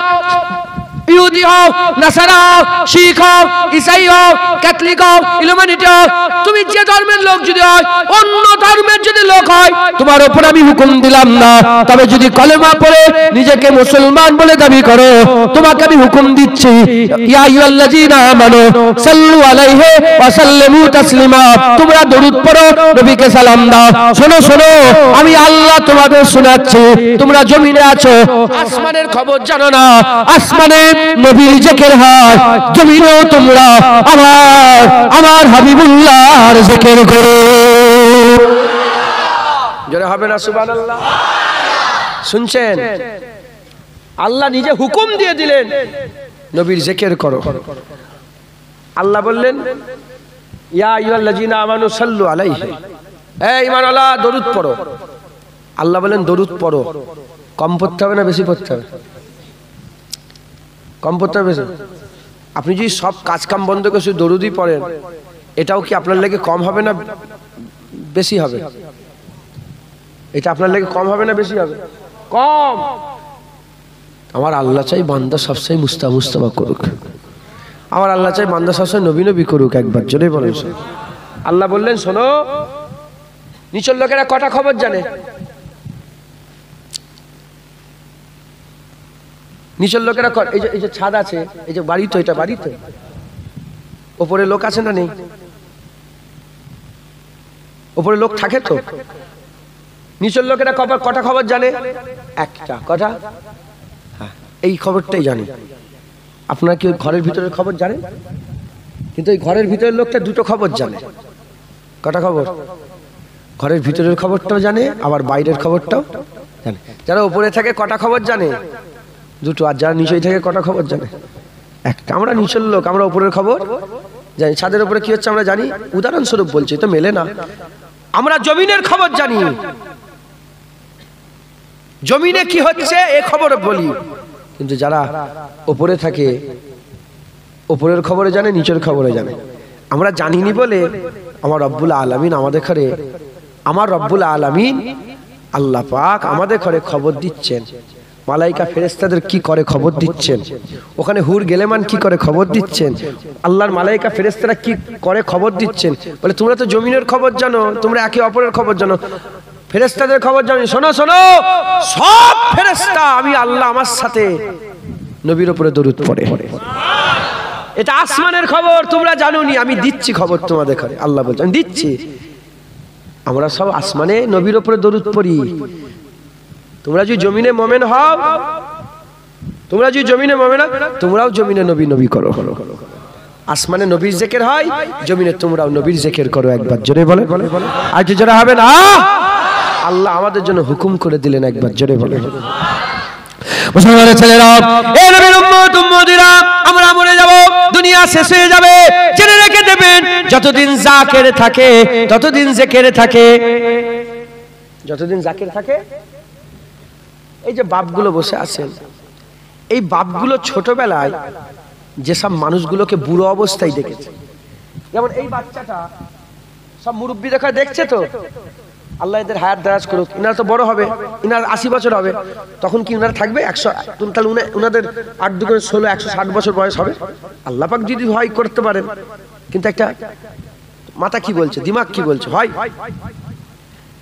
ইহুদি হও, নাসারা হও, শিখ হও, ঈসাই হও, ক্যাথলিক হও, ইলুমিনাটি হও, তুমি যে ধর্মের লোক যদি হয়, অন্য ধর্মের যদি লোক হয়, তোমার উপর আমি হুকুম দিলাম না, তবে যদি কলেমা পড়ে নিজেকে মুসলমান বলে দাবি করো, তোমাকে আমি হুকুম দিচ্ছি, ইয়া আইয়ুহাল্লাযীনা আমানু সাল্লু আলাইহি ওয়া সাল্লিমু তাসলিমা, তোমরা দরুদ পড়ো, নবীকে সালাম দাও। শোনো শোনো, আমি আল্লাহ তোমাদের শোনাচ্ছি, তোমরা জমিনে আছো, আসমানের খবর জানো না, আসমানে নবীর জিকির হয়, জমিনেও তোমরা আমার হাবিবুল্লাহর জিকির করো। জোরে হবে না সুবহানাল্লাহ? শুনছেন, আল্লাহ নিজে হুকুম দিয়ে দিলেন নবীর জিকির করো। আল্লাহ বললেন ইয়া আইয়ুহাল্লাযীনা আমানু সাল্লু আলাইহি, এই ঈমানওয়ালা দরুদ পড়ো। আল্লাহ বলেন দরুদ পড়ো, কম পড়তে হবে না বেশি পড়তে হবে? কম পড়তে হবে বেশি? আপনি যদি সব কাজ কাম বন্ধ করে শুধু দরুদই পড়েন, এটাও কি আপনার লেগে কম হবে না বেশি হবে? এটা আপনার লেগে কম হবে না বেশি হবে? কম। আমার আল্লাহ চাই বান্দা সবসময় মুস্তাফা করুক। আমার আল্লাহ চাই বান্দা সবসময় নবী নবী করুক। একবার জোরে বলেন। আল্লাহ বললেন, শোনো, নিচের লোকেরা কটা খবর জানে? নিচের লোকেরা এই যে ছাদ আছে, এই যে বাড়ি, তো এটা বাড়ি, তো ওপরে লোক আছে না নেই? ওপরে লোক থাকে তো। নিচের লোকেরা কটা খবর জানে? একটা। কটা? হ্যাঁ, এই খবরটাই জানি। আপনারা কি ওই ঘরের ভিতরের খবর জানেন? কিন্তু ওই ঘরের ভিতরের লোকটা দুটো খবর জানে। কটা খবর? ঘরের ভিতরের খবরটাও জানে, আবার বাইরের খবরটাও জানে। যারা উপরে থাকে কটা খবর জানে? দুটো। আর যারা নিচে থাকে কটা খবর জানে? একটা। আমরা নিচের লোক, আমরা উপরের খবর জানি। ছাদের উপরে কি হচ্ছে আমরা জানি। উদাহরণস্বরূপ বলছি, তো মেলে না। আমরা জমিনের খবর জানি, জমিনে কি হচ্ছে এ খবর বলি। কিন্তু যারা উপরে থাকে উপরের খবরে জানে, নিচের খবরে জানে। আমরা জানিনি বলে আমার রব্বুল আলামিন আমাদের ঘরে, আমার রব্বুল আলামিন আল্লাহ পাক আমাদের ঘরে খবর দিচ্ছেন। মালাইকা ফেরেশতাদের কি করে খবর দিচ্ছেন, ওখানে হুর গেলেমান কি করে খবর দিচ্ছেন, আল্লাহর মালাইকা ফেরেশতারা কি করে খবর দিচ্ছেন। বলে তোমরা তো জমিনের খবর জানো, তোমরা একে অপরের খবর জানো, ফেরেশতাদের খবর জানো। শোনো শোনো, সব ফেরেশতা আমি আল্লাহ আমার সাথে নবীর উপরে দরুদ পড়ে। এটা আসমানের খবর, তোমরা জানোনি, আমি দিচ্ছি খবর তোমাদের ঘরে। আল্লাহ বলছেন আমি দিচ্ছি। আমরা সব আসমানে নবীর উপরে দরুদ পড়ি। তোমরা যদি জমিনে মুমিন হও, তোমরা যদি জমিনে মুমিন হও, তোমরাও জমিনে নবী নবী করো। আসমানে নবীর জিকির হয়, জমিনে তোমরাও নবীর জিকির করো। একবার জোরে বলে। আর যে যারা হবে না, আল্লাহ আমাদের জন্য হুকুম করে দিলেন। একবার জোরে বলে। মুসলমানের ছেলেরা, এই নবীর উম্মত উম্মতিরা, আমরা মরে যাব, দুনিয়া শেষ হয়ে যাবে। জেনে রেখে দেবেন, যতদিন জাকের থাকে ততদিন জিকির থাকে। যতদিন জাকের থাকে। এই যে বাপগুলো বসে আছেন, এই বাপগুলো ছোটবেলায় যেসব মানুষগুলোকে বুড়ো অবস্থায় দেখেছে, যেমন এই বাচ্চাটা সব মুরব্বী দেখা দেখছে, তো আল্লাহ এদের হায়াত দারাজ করুক। ইনারা তো বড় হবে, ইনার 80 বছর হবে, তখন কি ইনারা থাকবে 100? তাহলে উনাদের 8 দুগুণে 16, 160 বছর বয়স হবে। আল্লাহ পাক যদি হয় করতে পারেন, কিন্তু একটা মাথা কি বলছে, দিমাগ কি বলছে, হয়।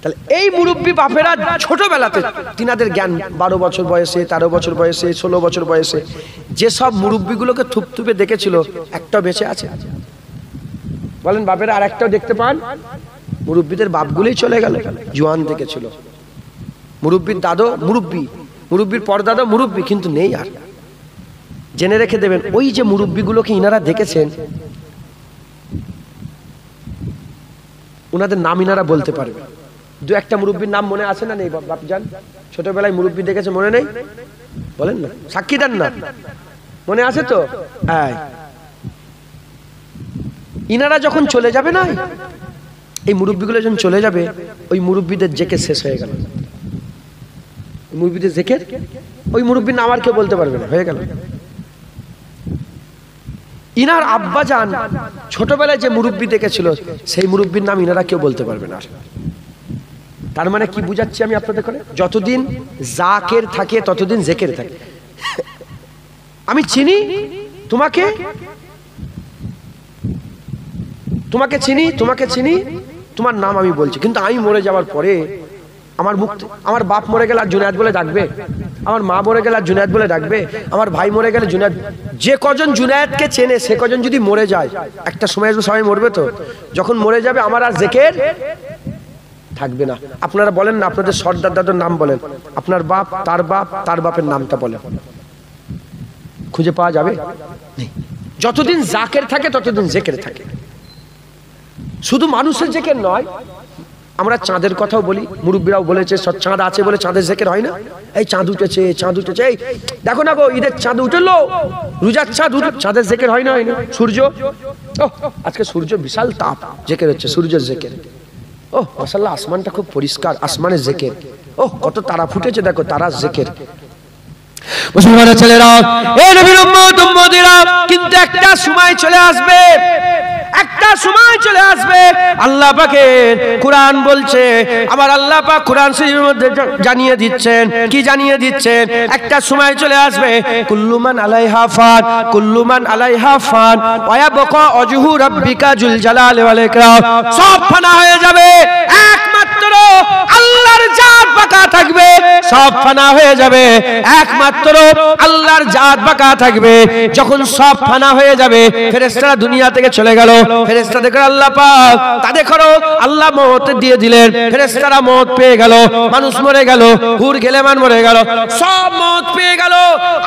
তাহলে এই মুরব্বী বাপেরা ছোটবেলাতে তিনাদের জ্ঞান 12 বছর বয়সে, 13 বছর বয়সে, 16 বছর বয়সে যেসব মুরব্বীগুলোকে থুপথুপে দেখেছিল, একটাও বেঁচে আছে? বলেন বাপেরা আর একটাও দেখতে পান? মুরব্বীদের বাপগুলোই চলে গেল, জোয়ান দেখেছিল। মুরব্বীর দাদু মুরব্বী, মুরব্বীর পরদাদা মুরব্বী, কিন্তু নেই আর। জেনে রেখে দেবেন, ওই যে মুরব্বীগুলোকে ইনারা দেখেছেন, ওনাদের নাম ইনারা বলতে পারবে। দু একটা মুরব্বীর নাম মনে আছে না নেই বাপজান? ছোটবেলায় মুরব্বী দেখেছে, মনে নেই? বলেন না, সাক্ষী দেন না, মনে আছে তো? ইনারা যখন চলে যাবে না, এই মুরব্বীগুলো যখন চলে যাবে, ওই মুরব্বীদের জেকে শেষ হয়ে গেল। মুরব্বীদের জেকে ওই মুরব্বীর নাম আর কেউ বলতে পারবে না, হয়ে গেল। ইনার আব্বা জান ছোটবেলায় যে মুরব্বী দেখেছিল, সেই মুরব্বীর নাম ইনারা কেউ বলতে পারবে না। তার মানে কি বুঝাচ্ছি আমি আপনাদের করে? যতদিন জাকের থাকে ততদিন জেকের থাকে। আমি চিনি তোমাকে, তোমাকে চিনি, তোমাকে চিনি, তোমার নাম আমি বলছি, কিন্তু আমি মরে যাওয়ার পরে আমার মুখ, আমার বাপ মরে গেলে আর জুনায়েদ বলে ডাকবে, আমার মা মরে গেলে আর জুনায়েদ বলে ডাকবে, আমার ভাই মরে গেলে জুনায়েদ। যে কজন জুনায়েদকে চেনে সে কজন যদি মরে যায়, একটা সময় আসবে সবাই মরবে, তো যখন মরে যাবে আমার আর জেকের থাকবে না। আপনারা বলেন না, আপনাদের সর্দার দাদুর নাম বলেন, আপনার বাপ, তার বাপের নামটা বলেন, খুঁজে পাওয়া যাবে? যতদিন জাকের থাকে ততদিন জেকের থাকে। শুধু মানুষের জেকের নয়, আমরা চাঁদের কথাও বলি, মুরব্বীরাও বলেছে চাঁদ আছে বলে চাঁদের জেকের হয় না। এই চাঁদ উঠেছে, চাঁদ উঠেছে, এই দেখো না গো, ঈদের চাঁদ উঠলো, রোজার চাঁদ উঠে, চাঁদের জেকের হয় না? হয় না? সূর্য, ও আজকে সূর্য বিশাল তাপ, জেকের হচ্ছে, সূর্যের জেকের। ও মাশাআল্লাহ, আসমানটা খুব পরিষ্কার, আসমানের জেকের। ও কত তারা ফুটেছে, দেখো, তারা জেকের। মুসলমানের ছেলেরা, এই নবীর উম্মত উম্মতিরা, কিন্তু একটা সময় চলে আসবে, একটা সময় চলে আসবে, আল্লাহ পাকের কুরআন বলছে, আমার আল্লাহ পাক কুরআন শরীফের মধ্যে জানিয়ে দিচ্ছেন, কি জানিয়ে দিচ্ছেন? একটা সময় চলে আসবে, কুল্লু মান আলাইহা ফান, কুল্লু মান আলাইহা ফান, ওয়া ইয়াবকা ওয়াজহু রাব্বিকা যুল জালালি ওয়াল ইকরাম। সব ফানা হয়ে যাবে, একমাত্র আল্লাহর জাত বাঁকা থাকবে। সব ফানা হয়ে যাবে, একমাত্র আল্লাহর জাত বাঁকা থাকবে। যখন সব ফানা হয়ে যাবে, ফেরেশতারা দুনিয়া থেকে চলে গেল, ফেরেশতা দেখো আল্লাহ পাক তাদের করো আল্লাহ মওত দিয়ে দিলেন, ফেরেশতারা মওত পেয়ে গেল, মানুষ মরে গেল, হুর গেলেমান মরে গেল, সব মওত পেয়ে গেল।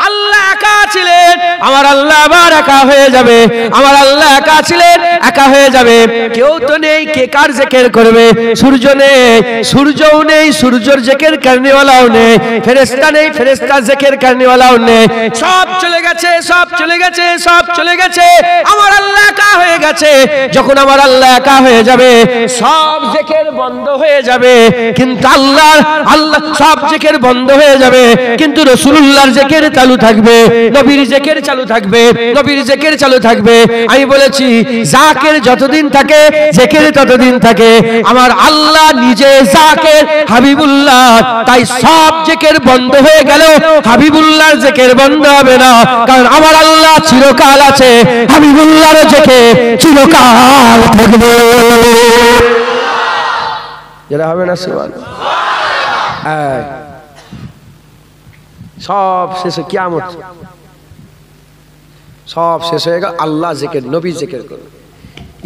আল্লাহ একা ছিলেন, আমার আল্লাহ আবার একা হয়ে যাবে। আমার আল্লাহ একা ছিলেন, একা হয়ে যাবে। কেউ তো নেই, কে কার জিকির করবে? সূর্য নেই, সূর্যও নেই, সূর্যর জিকির করনেওয়ালাও নেই। ফেরেশতা নেই, ফেরেশতার জিকির করনেওয়ালাও নেই। সব চলে গেছে, সব চলে গেছে, সব চলে গেছে। আমার আল্লাহ একা হয়ে গেছে। যখন আমার আল্লাহ একা হয়ে যাবে, সব জিকির বন্ধ হয়ে যাবে, কিন্তু আল্লাহ সব জিকির বন্ধ হয়ে যাবে, কিন্তু রাসূলুল্লাহর জিকির চালু থাকবে, নবীর জিকির চালু থাকবে, নবীর জিকির চালু থাকবে। আমি বলেছি, জাকির যতদিন থাকে, জিকির ততদিন থাকে। আমার আল্লাহ নিজে জাকির, হাবিবুল্লাহ, তাই সব জিকির বন্ধ হয়ে গেল, হাবিবুল্লাহর জিকির বন্ধ হবে না, কারণ আমার আল্লাহ চিরকাল আছে, হাবিবুল্লাহর জিকির চিরকাল থাকবে। যেটা হবে না সুবহানাল্লাহ। সব শেষে কিয়ামত, সব শেষ হয়ে গেল, আল্লাহ জিকির, নবী জিকির করবে।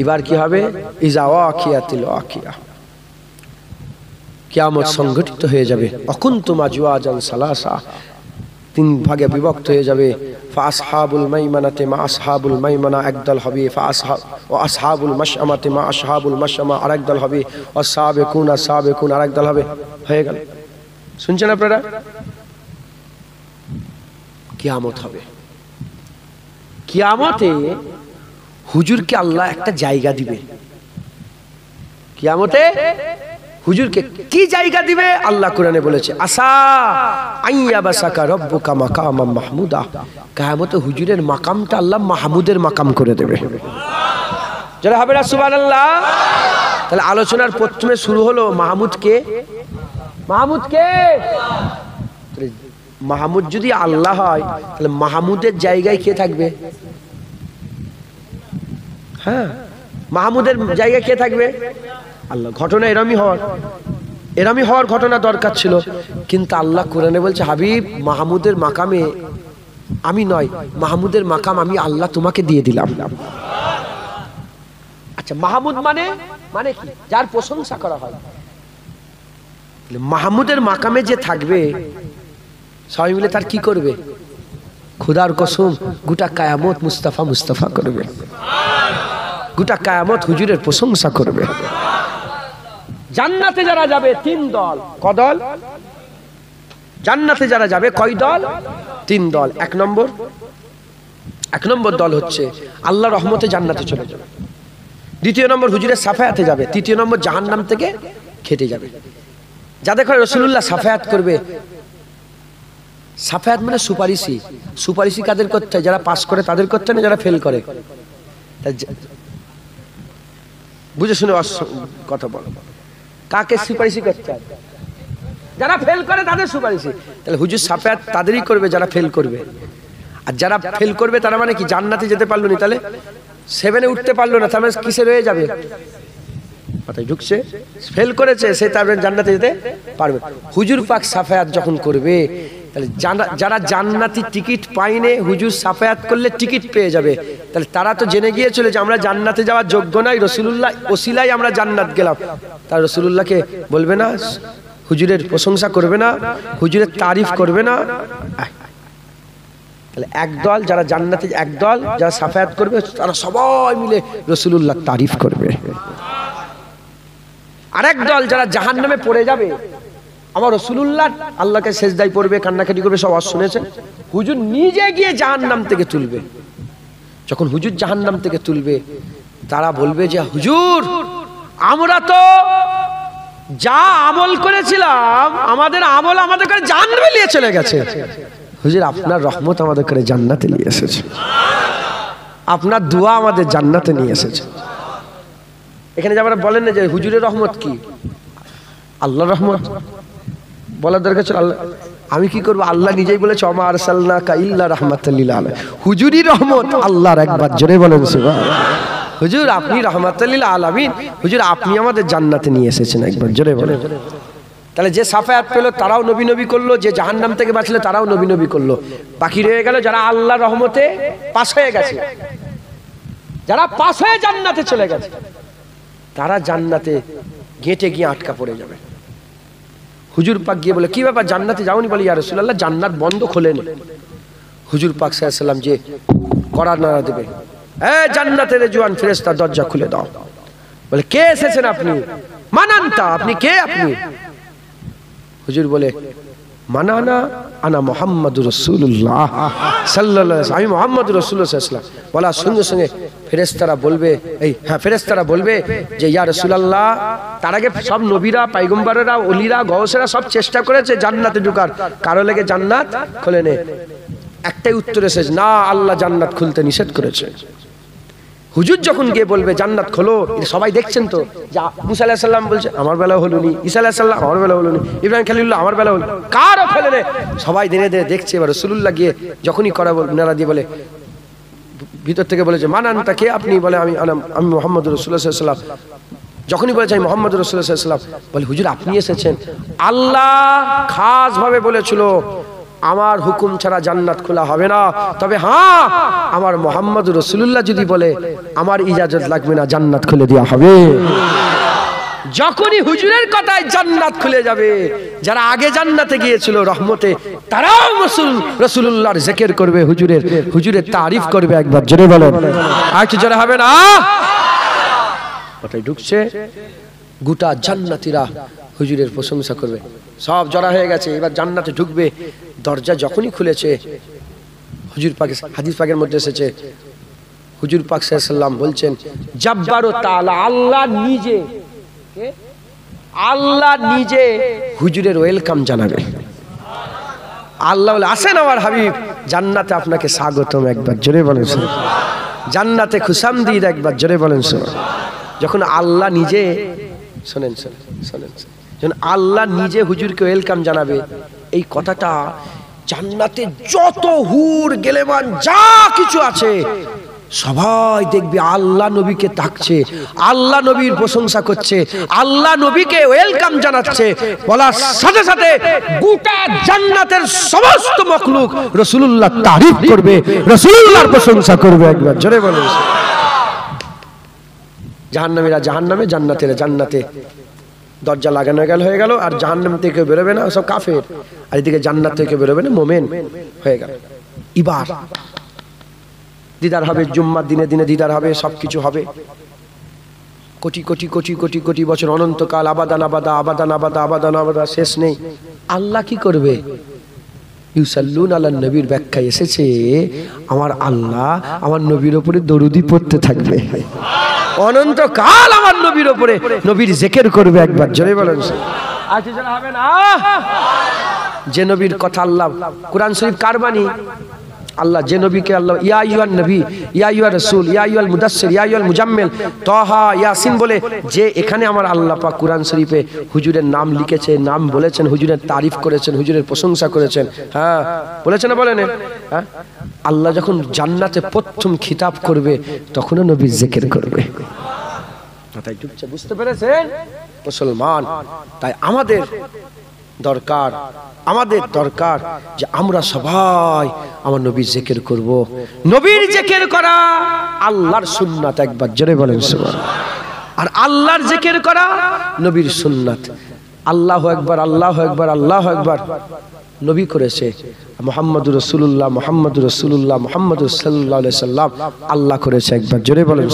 এবার কি হবে? ইজা ওয়াকিয়াতিল ওয়াকিয়া, কিয়ামত সংঘটিত হয়ে যাবে। অকুনতুম আজওয়াজান সালাসা, তিন ভাগে বিভক্ত হয়ে যাবে। ফাসহাবুল মাইমানাতে মা আসহাবুল মাইমানা একদল হবে, আসহাবুল মাশআমাতে মা আসহাবুল মাশআমা আরেক দল হবে, ওয়াসাবিকুনা সাবিকুন আরেক দল হবে। হয়ে গেল। শুনছেন আপনারা? কিয়ামত হবে। কিয়ামতে হুজুরকে আল্লাহ একটা জায়গা দিবে। কিয়ামতে হুজুরকে কি জায়গা দিবে? আল্লাহ কোরআনে বলেছে, আসা আইয়াবাসাকা রব্বুকা মাকামাম মাহমুদা। কিয়ামতে হুজুরের মাকামটা আল্লাহ মাহমুদের মাকাম করে দেবে। যারা হবে না সুবহানাল্লাহ। তাহলে আলোচনার প্রথমে শুরু হলো মাহমুদ কে? মাহমুদ কে? মাহমুদ যদি আল্লাহ হয়, তাহলে মাহমুদের জায়গায় কে থাকবে? হ্যাঁ, মাহমুদের জায়গায় কে থাকবে? আল্লাহ। ঘটনা এরমই হওয়ার ঘটনা দরকার ছিল, কিন্তু আল্লাহ কোরআনে বলছে, হাবিব মাহমুদের মাকামে আমি নয়, মাহমুদের মাকাম আমি আল্লাহ তোমাকে দিয়ে দিলাম। আচ্ছা, মাহমুদ মানে কি? যার প্রশংসা করা হয়। মাহমুদের মাকামে যে থাকবে, সবাই মিলে তার কি করবে? খুদার কসম, গোটা কায়ামত মুস্তাফা মুস্তাফা করবে, গোটা কায়ামত হুজুরের প্রশংসা করবে। জান্নাতে যারা যাবে তিন দল। কদল? জান্নাতে যারা যাবে কয় দল? তিন দল। এক নম্বর দল হচ্ছে আল্লাহ রহমতে জান্নাতে চলে যাবে। দ্বিতীয় নম্বর হুজুরের সাফায়াতে যাবে। তৃতীয় নম্বর জাহান্নাম থেকে খেটে যাবে। যাদের ঘরে রাসূলুল্লাহ সাফায়াত করবে। সাফায়াত মানে সুপারিশি। সুপারিশি কাদের করতে হয়? যারা পাস করে তাদের করতে হয় না, যারা ফেল করে। বুঝে শুনে কথা বলো, কাকে সুপারিশি করতে হয়? যারা ফেল করে তাদের সুপারিশি। তাহলে হুজুর সাফায়াত তাদেরই করবে যারা ফেল করবে। আর যারা ফেল করবে তারা মানে কি? জান্নাতে যেতে পারলো না, তাহলে 7-এ উঠতে পারলো না, তার মানে কিসে রয়ে যাবে? মাথায় ঢুকছে? ফেল করেছে সে, তারপরে জান্নাতে যেতে পারবে। হুজুর পাক সাফায়াত যখন করবে, তাহলে যারা জান্নাতি টিকিট পায়নি, হুজুর সাফায়াত করলে টিকিট পেয়ে যাবে। তাহলে তারা তো জেনে গিয়েছিল যে আমরা জান্নাতে যাওয়ার যোগ্য নয়, রাসূলুল্লাহ ওসিলায় আমরা জান্নাত গেলাম। তার রাসূলুল্লাহকে বলবে না, হুজুরের প্রশংসা করবে না, হুজুরের তারিফ করবে না। তাহলে একদল যারা জান্নাতে, একদল যারা সাফায়াত করবে, তারা সবাই মিলে রাসূলুল্লাহ তারিফ করবে। আরেক দল যারা জাহান্নামে পড়ে যাবে, আমার রাসূলুল্লাহ আল্লাহকে সেজদায় পড়বে, কান্নাকাটি করবে, সব শুনেছেন। হুজুর নিজে গিয়ে জাহান্নাম থেকে তুলবে। যখন হুজুর জাহান্নাম থেকে তুলবে, তারা বলবে যে হুজুর, আমরা তো যা আমল করেছিলাম, আমাদের আমল আমাদের কাছে জাহান্নামে নিয়ে চলে গেছে। হুজুর আপনার রহমত আমাদের করে জান্নাতে নিয়ে এসেছে, আপনার দোয়া আমাদের জান্নাতে নিয়ে এসেছে। এখানে যারা বলেন না যে হুজুরের রহমত কি, আল্লাহর রহমত বলার দরকার ছিল। আল্লাহ আমি কি করবো, আল্লাহ নিজেই বলেছে ওমা আরসালনাকা ইল্লা রাহমাতাল লিল আলামিন। হুজুরই রহমত আল্লাহর, একবার জোরে বলেন সুবহানাল্লাহ। হুজুর আপনি রাহমাতাল লিল আলামিন, হুজুর আপনি আমাদের জান্নাতে নিয়ে এসেছেন, একবার জোরে বলেন। তাহলে যে সাফায়াত পেল তারাও নবী নবী করলো, যে জাহান্নাম থেকে বাঁচলো তারাও নবী নবী করলো। বাকি রয়ে গেল যারা আল্লাহর রহমতে পাস হয়ে গেছে, যারা পাস হয়ে জান্নাতে চলে গেছে, তারা জান্নাতে গেটে গিয়ে আটকা পড়ে যাবে। হুজুর পাক গিয়ে বলে কি ব্যাপার জান্নাতে যাওনি? বলে ইয়া রাসূলুল্লাহ জান্নাত বন্ধ খোলেনি। হুজুর পাক সাল্লাল্লাহু আলাইহি ওয়াসাল্লাম যে করার নাড়া দেবে, জান্নাতের জওয়ান ফেরেশতা দরজা খুলে দাও। বলে কে এসেছেন আপনি? মানান্তা, আপনি কে? আপনি? হুজুর বলে মানানা আনা মুহাম্মাদুর রাসূলুল্লাহ সাল্লাল্লাহু আলাইহি ওয়াসাল্লাম, আমি মুহাম্মাদুর রাসূলুল্লাহ সাল্লাল্লাহু আলাইহি ওয়াসাল্লাম। বলার সঙ্গে সঙ্গে ফেরেশতারা বলবে ফেরেশতারা বলবে যে ইয়া রাসূলুল্লাহ, তার আগে সব নবীরা, পয়গম্বরেরা, ওলিরা, গওসেরা সব চেষ্টা করেছে জান্নাতে ঢোকার, কারো লেগে জান্নাত খোলেনি। একটাই উত্তর এসেছে, না আল্লাহ জান্নাত খুলতে নিষেধ করেছে। হুজুর যখন গিয়ে বলবে জান্নাত খোলো, সবাই দেখছেন তো, মুসা আলাইহিস সালাম বলছে আমার বেলা হলো নি, ঈসা আলাইহিস সালাম আমার বেলা হলো নি, ইব্রাহিম খলিলুল্লাহ আমার বেলা হলো, কারও ফেলে সবাই দিনে দিনে দেখছে। এবার রাসূলুল্লাহ গিয়ে যখনই করা নারা দিয়ে বলে, ভিতর থেকে বলেছে মানান্তা কে আপনি? বলে আমি মুহাম্মদুর রাসূলুল্লাহ সাল্লাল্লাহু আলাইহি ওয়াসাল্লাম। যখনই বলেছে আমি মুহাম্মদুর রাসূলুল্লাহ সাল্লাল্লাহু আলাইহি ওয়াসাল্লাম, বলে হুজুর আপনি এসেছেন। আল্লাহ খাস ভাবে বলেছিল আমার হুকুম ছাড়া জান্নাত খোলা হবে না, তবে হ্যাঁ আমার মুহাম্মদুর রাসূলুল্লাহ যদি বলে আমার ইজাজত লাগবে না, জান্নাত খুলে দেওয়া হবে। যখনই হুজুরের কথায় জান্নাত খুলে যাবে, যারা আগে জান্নাতে গিয়েছিল রহমতে, তারাও রাসূলুল্লাহর জিকির করবে, হুজুরের তারিফ করবে, একবার জোরে বলেন। আর কি জোরে হবে না? ওটাই ঢুকছে, গোটা জান্নাতীরা হুজুরের প্রশংসা করবে। সব জড়া হয়ে গেছে, এবার জান্নাতে ঢুকবে। দরজা যখনই খুলেছে, হুজুর পাক হাদিস পাকের মধ্যে এসেছে, হুজুর পাক সাল্লাল্লাহু আলাইহি ওয়াসাল্লাম বলছেন জাব্বার ও তাআলা, আল্লাহ নিজে হুজুরের ওয়েলকাম জানাবে। আল্লাহ বলে আসেন আমার হাবিব, জান্নাতে আপনাকে স্বাগতম, একবার জোরে বলেন জান্নাতে খুশামদিদ, একবার জোরে বলেন। যখন আল্লাহ নিজে শোনেন যখন আল্লাহ নিজে হুজুরকে ওয়েলকাম জানাবে, এই কথাটা জান্নাতে যত হুর গেলেমান যা কিছু আছে সবাই দেখবে আল্লাহ নবীকে ডাকছে, আল্লাহ নবীর প্রশংসা করছে, আল্লাহ নবীকে ওয়েলকাম জানাচ্ছে। বলার সাথে সাথে গোটা জান্নাতের সমস্ত মখলুক রাসূলুল্লাহ তারিফ করবে, রাসূলুল্লাহর প্রশংসা করবে, একবার জোরে বলেন। জাহান্নামীরা জাহান্নামে, জান্নাতীরা জান্নাতে। দরজা লাগানো হয়ে গেল, আর জাহান্নাম থেকে বেরোবে না সব কাফের, আর এদিকে জান্নাত থেকে বেরোবে না মুমিন হয়ে গেল। এবার দিদার হবে, জুম্মার দিনে দিনে দিদার হবে, সবকিছু হবে। কোটি কোটি কোটি কোটি কোটি বছর, অনন্তকাল, আবাদান আবাদা, আবাদান আবাদা, আবাদান আবাদা, শেষ নেই। আল্লাহ কি করবে? ইউসাল্লুন আলান নবীর ব্যাখ্যায় এসেছে, আমার আল্লাহ আমার নবীর উপরে দরুদি পড়তে থাকবে, অনন্তকাল আমার নবীর উপরে নবীর জিকির করবে, একবার জোরে বলেন। আচ্ছা যারা হবে না, যে নবীর কথা আল্লাহ, কোরআন শরীফ কার বাণী? আল্লাহ যে নবীকে আল্লাহ ইয়া আইয়ুহান নবী, ইয়া আইয়ুহার রাসূল, ইয়া আইয়ুহাল মুদাসসির, ইয়া আইয়ুহাল মুজাম্মিল, তাহা, ইয়াসিন বলে যে এখানে আমার আল্লাহ পাক কোরআন শরীফে হুজুরের নাম লিখেছে, নাম বলেছেন, হুজুরের তারিফ করেছেন, হুজুরের প্রশংসা করেছেন। হ্যাঁ বলেছেন না, বলেন? হ্যাঁ, আল্লাহ যখন জান্নাতে প্রথম খিতাব করবে তখনও নবীর জিকির করবে। কথাই ঢুকছে, বুঝতে পেরেছেন মুসলমান? তাই আমাদের দরকার যে আমরা সবাই আমার নবীর জিকির করব। নবীর জিকির করা আল্লাহর সুন্নাত, একবার জোরে বলেন সুবহানাল্লাহ। আর আল্লাহর জিকির করা নবীর সুন্নাত। আল্লাহু আকবার, আল্লাহু আকবার, আল্লাহু আকবার নবী করেছে, মুহাম্মদুর রাসূলুল্লাহ, মুহাম্মদুর রাসূলুল্লাহ, মুহাম্মদুর সাল্লাল্লাহু আলাইহি সাল্লাম আল্লাহ করেছে, একবার জোরে বলেন।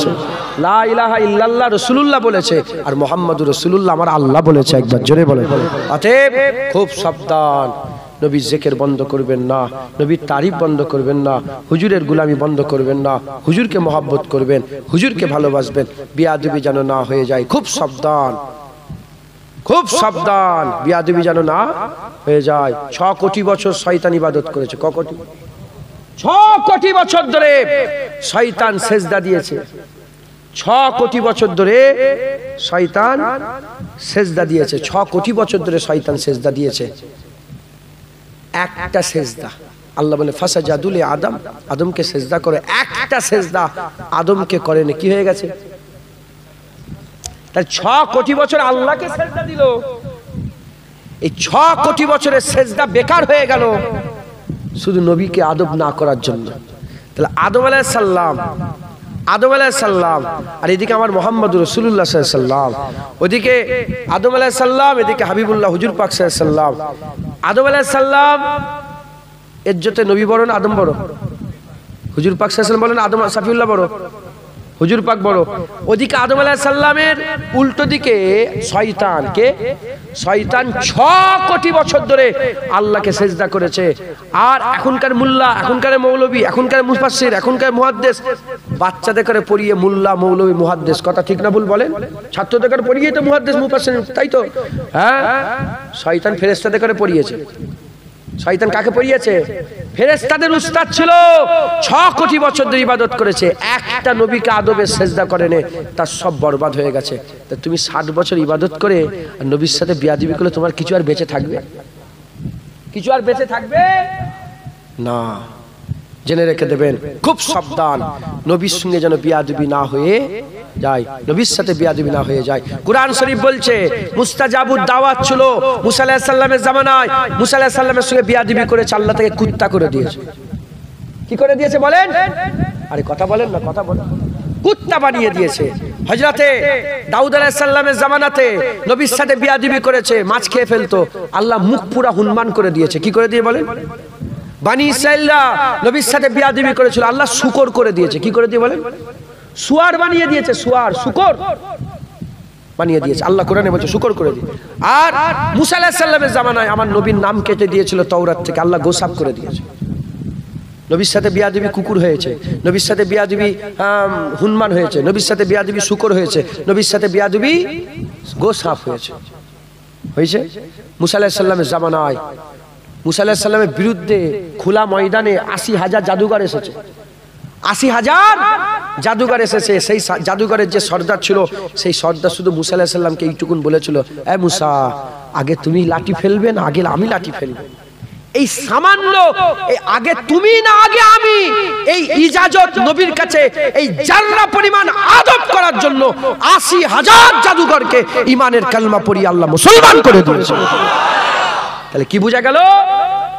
লা ইলাহা ইল্লাল্লাহ রাসূলুল্লাহ বলেছে, আর মুহাম্মদুর রাসূলুল্লাহ আমার আল্লাহ বলেছে, একবার জোরে বলেন। অতএব খুব সাবধান, নবীর জিকির বন্ধ করবেন না, নবীর তারিফ বন্ধ করবেন না, হুজুরের গোলামি বন্ধ করবেন না, হুজুরকে মহব্বত করবেন, হুজুরকে ভালোবাসবেন, বিয়াদবি যেন না হয়ে যায়, খুব সাবধান। খুব সাবধান, বিয়াদবি যেন না হয়ে যায়। 6 কোটি বছর শয়তান ইবাদত করেছে। ক কোটি? 6 কোটি বছর ধরে শয়তান সেজদা দিয়েছে। 6 কোটি বছর ধরে শয়তান সেজদা দিয়েছে। 6 কোটি বছর ধরে শয়তান সেজদা দিয়েছে। একটা সেজদা, আল্লাহ বলে ফাসাজাদু লি আদম, আদমকে সেজদা করে। একটা সেজদা আদমকে করেনি, কি হয়ে গেছে? তাই 6 কোটি বছর আল্লাহকে সেজদা দিল, এই 6 কোটি বছরের সেজদা বেকার হয়ে গেল শুধু নবীকে আদব না করার জন্য। তাহলে আদম আলাইহিস সালাম, আর এদিকে আমার মুহাম্মদুর রাসূলুল্লাহ সাল্লাল্লাহু আলাইহি সাল্লাম, ওদিকে আদম আলাইহিস সালাম, এদিকে হাবিবুল্লাহ হুজুর পাক সাল্লাল্লাহু আলাইহি সাল্লাম। আদম আলাইহিস সালাম ইজ্জতে নবী বড় না আদম বড়? হুজুর পাক সাল্লাল্লাহু আলাইহি সাল্লাম বলেন আদম সাফিউল্লাহ বড়, হুজুর পাক বড়। ওদিকে আদম আলাইহিস সালামের উল্টো দিকে শয়তান, কে? শয়তান 6 কোটি বছর ধরে আল্লাহকে সেজদা করেছে। আর এখনকার মুল্লা, এখনকার মৌলবী, এখনকার মুফাসসির, এখনকার মুহাদ্দিস বাচ্চাদের করে পড়িয়ে মুল্লা, মৌলবী, মুহাদ্দিস, কথা ঠিক না ভুল বলেন? ছাত্রদের করে পড়িয়ে তো মুহাদ্দিস, মুফাসসির, তাই তো? হ্যাঁ, শয়তান ফেরেশতাদের করে পড়িয়েছে। শয়তান কাকে পড়িয়েছে? ফেরেশতাদের উস্তাদ ছিল। 6 কোটি বছর ধরে ইবাদত করেছে, একটা নবীকে আদবের সেজদা করেনি, তার সব বরবাদ হয়ে গেছে। তা তুমি 60 বছর ইবাদত করে আর নবীর সাথে বিয়াদবি করলে তোমার কিছু আর বেঁচে থাকবে? কিছু আর বেঁচে থাকবে না। জেনে রেখে দেবেন, খুব সাবধান, নবীর সঙ্গে যেন বিয়াদবি না হয়ে যায়, নবীর সাথে বিয়াদবি না হয়ে যায়। কুরআন শরীফ বলছে মুস্তাজাবুদ দাওয়াত ছিল মুসা আলাইহিস সালামের জামানায়। মুসা আলাইহিস সালামের সঙ্গে বিয়াদবি করেছে, আল্লাহ তাকে কুত্তা করে দিয়েছে। কি করে দিয়েছে বলেন? আরে কথা বলেন না, কথা বলেন। কুত্তা বানিয়ে দিয়েছে। হযরতে দাউদ আলাইহিস সালামের জামানাতে নবীর সাথে বিয়াদবি করেছে, মাছ খেয়ে ফেলতো, আল্লাহ মুখ পুরা হুনমান করে দিয়েছে। কি করে দিয়ে বলেন? বানি ইসরাঈলরা নবীর সাথে বিয়াদবি করেছিল, আল্লাহ শুকর করে দিয়েছে। কি করে দিয়ে বলেন? শুয়ার বানিয়ে দিয়েছে, শুয়ার, শুকর বানিয়ে দিয়েছে। আল্লাহ কোরআনে বলছে শুকর করে দিয়ে। আর মুসা আলাইহিস সালামের জামানায় আমার নবীর নাম কেটে দিয়েছিল তাওরাত থেকে, আল্লাহ গোসাপ করে দিয়েছে। নবীর সাথে বিয়াদবি কুকুর হয়েছে, নবীর সাথে বিয়াদবি হুনমান হয়েছে, নবীর সাথে বিয়াদবি শুকর হয়েছে, নবীর সাথে বিয়াদবি গোসাপ হয়েছে। মুসা আলাইহিস সালামের জামানায় মুসা আলাইহিস সালামের বিরুদ্ধে খোলা ময়দানে 80,000 জাদুঘর এসেছে। 80,000 জাদুঘর এসেছে। সেই জাদুঘরের যে সর্দার ছিল, সেই সর্দার শুধু মুসা আলাইহিস সালামকে এইটুকুন বলেছিল, এ মুসা, আগে তুমি লাঠি ফেলবে না আগে আমি লাঠি ফেলবো? এই সামান্য, এই আগে তুমি না আগে আমি, এই ইজাজত নবীর কাছে এই জাররা পরিমাণ আদব করার জন্য 80,000 জাদুঘরকে ঈমানের কালমা পড়িয়ে আল্লাহ মুসলমান করে দিয়েছে। তাহলে কি বোঝা গেল?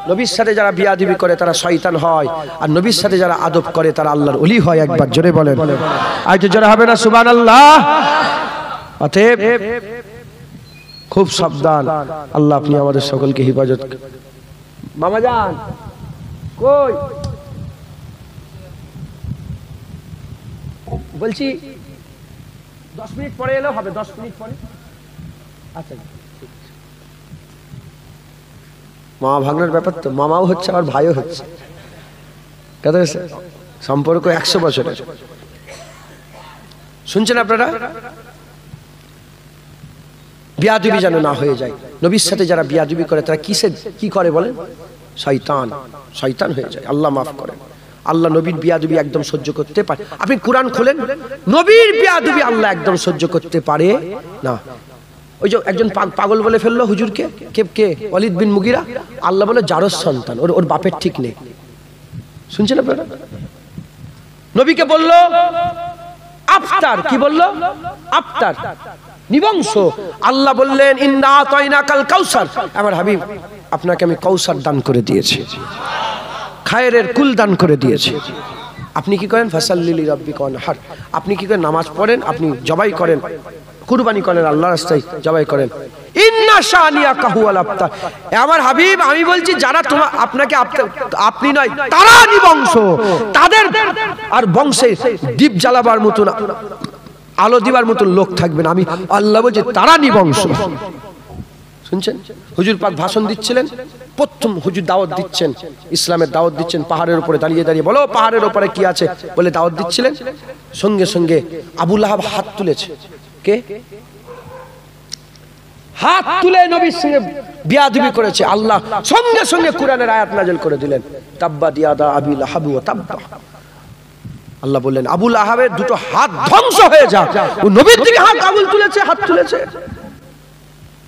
নবীর সাথে যারা বিয়াদবি করে তারা শয়তান হয়, আর নবীর সাথে যারা আদব করে তারা আল্লাহর ওলি হয়। একবার জোরে বলেন, আজ তো জোরে হবে না সুবহানাল্লাহ। অতএব খুব সাবধান, আল্লাহ আপনি আমাদের সকলকে হেফাজত। মামা যান কই? বলছি 10 মিনিট পরে এলেও হবে, 10 মিনিট পরে। আচ্ছা, মামা ভাগনার ব্যাপার তো, মামাও হচ্ছে আর ভাইও হচ্ছে, কথা হচ্ছে, সম্পর্ক 100 বছরের। শুনছেন আপনারা? বিয়াদবি যেন না হয়ে যায়। নবীর সাথে যারা বিয়াদবি করে তারা কি করে বলেন? শয়তান, শয়তান হয়ে যায়। আল্লাহ মাফ করেন। আল্লাহ নবীর বিয়াদবি একদম সহ্য করতে পারে। আপনি কুরআন খোলেন, নবীর বিয়াদবি আল্লাহ একদম সহ্য করতে পারে না। ওই যে একজন পাগল বলে ফেললো হুজুরকে, কে? ওয়ালিদ বিন মুগিরা। আল্লাহ বলে জারজ সন্তান, ওর বাপের ঠিক নেই। শুনছেন আপনারা? নবীকে বলল আফতার, কি বলল? আফতার, নিবংশ। আল্লাহ বললেন ইন্না আতাইনাকাল কাউসার, আমার হাবিব আপনাকে আমি কাউসার দান করে দিয়েছি, খায়রের কুল দান করে দিয়েছি। আপনি কি করেন? ফাসাল্লি লিরাব্বিকা ওয়ানহার। আপনি কি করেন? নামাজ পড়েন, আপনি জবাই করেন, কুরবানি করেন, আল্লাহর রাস্তায় জবাই করেন। ইন্না শানিয়াকা হুয়াল আবতার। আমার হাবিব আমি বলছি, যারা তোমার আপনাকে আপনি নয় তারা নিবংশ, তাদের আর বংশে দীপ জ্বালাবার মতন, আলো দিবার মতন লোক থাকবে না। আমি আল্লাহ বলছি তারা নিবংশ। শুনছেন? হুজুর পাক ভাষণ দিচ্ছিলেন, প্রথম হুজুর দাওয়াত দিচ্ছেন, ইসলামের দাওয়াত দিচ্ছেন, পাহাড়ের উপরে দাঁড়িয়ে দাঁড়িয়ে, বলো পাহাড়ের উপরে কি আছে বলে দাওয়াত দিচ্ছিলেন। সঙ্গে সঙ্গে আবু লাহাব হাত তুলেছে। কে? হাত তুলে নবীর সঙ্গে বিয়াদবি করেছে, আল্লাহ সঙ্গে সঙ্গে কোরআনের আয়াত নাযিল করে দিলেন, তাব্বাত ইয়াদা আবি লাহাব ওয়া তাব্বা। আল্লাহ বললেন আবু লাহাবের দুটো হাত ধ্বংস হয়ে যাক, ও নবীর দিকে হাত আঙুল তুলেছে, হাত তুলেছে।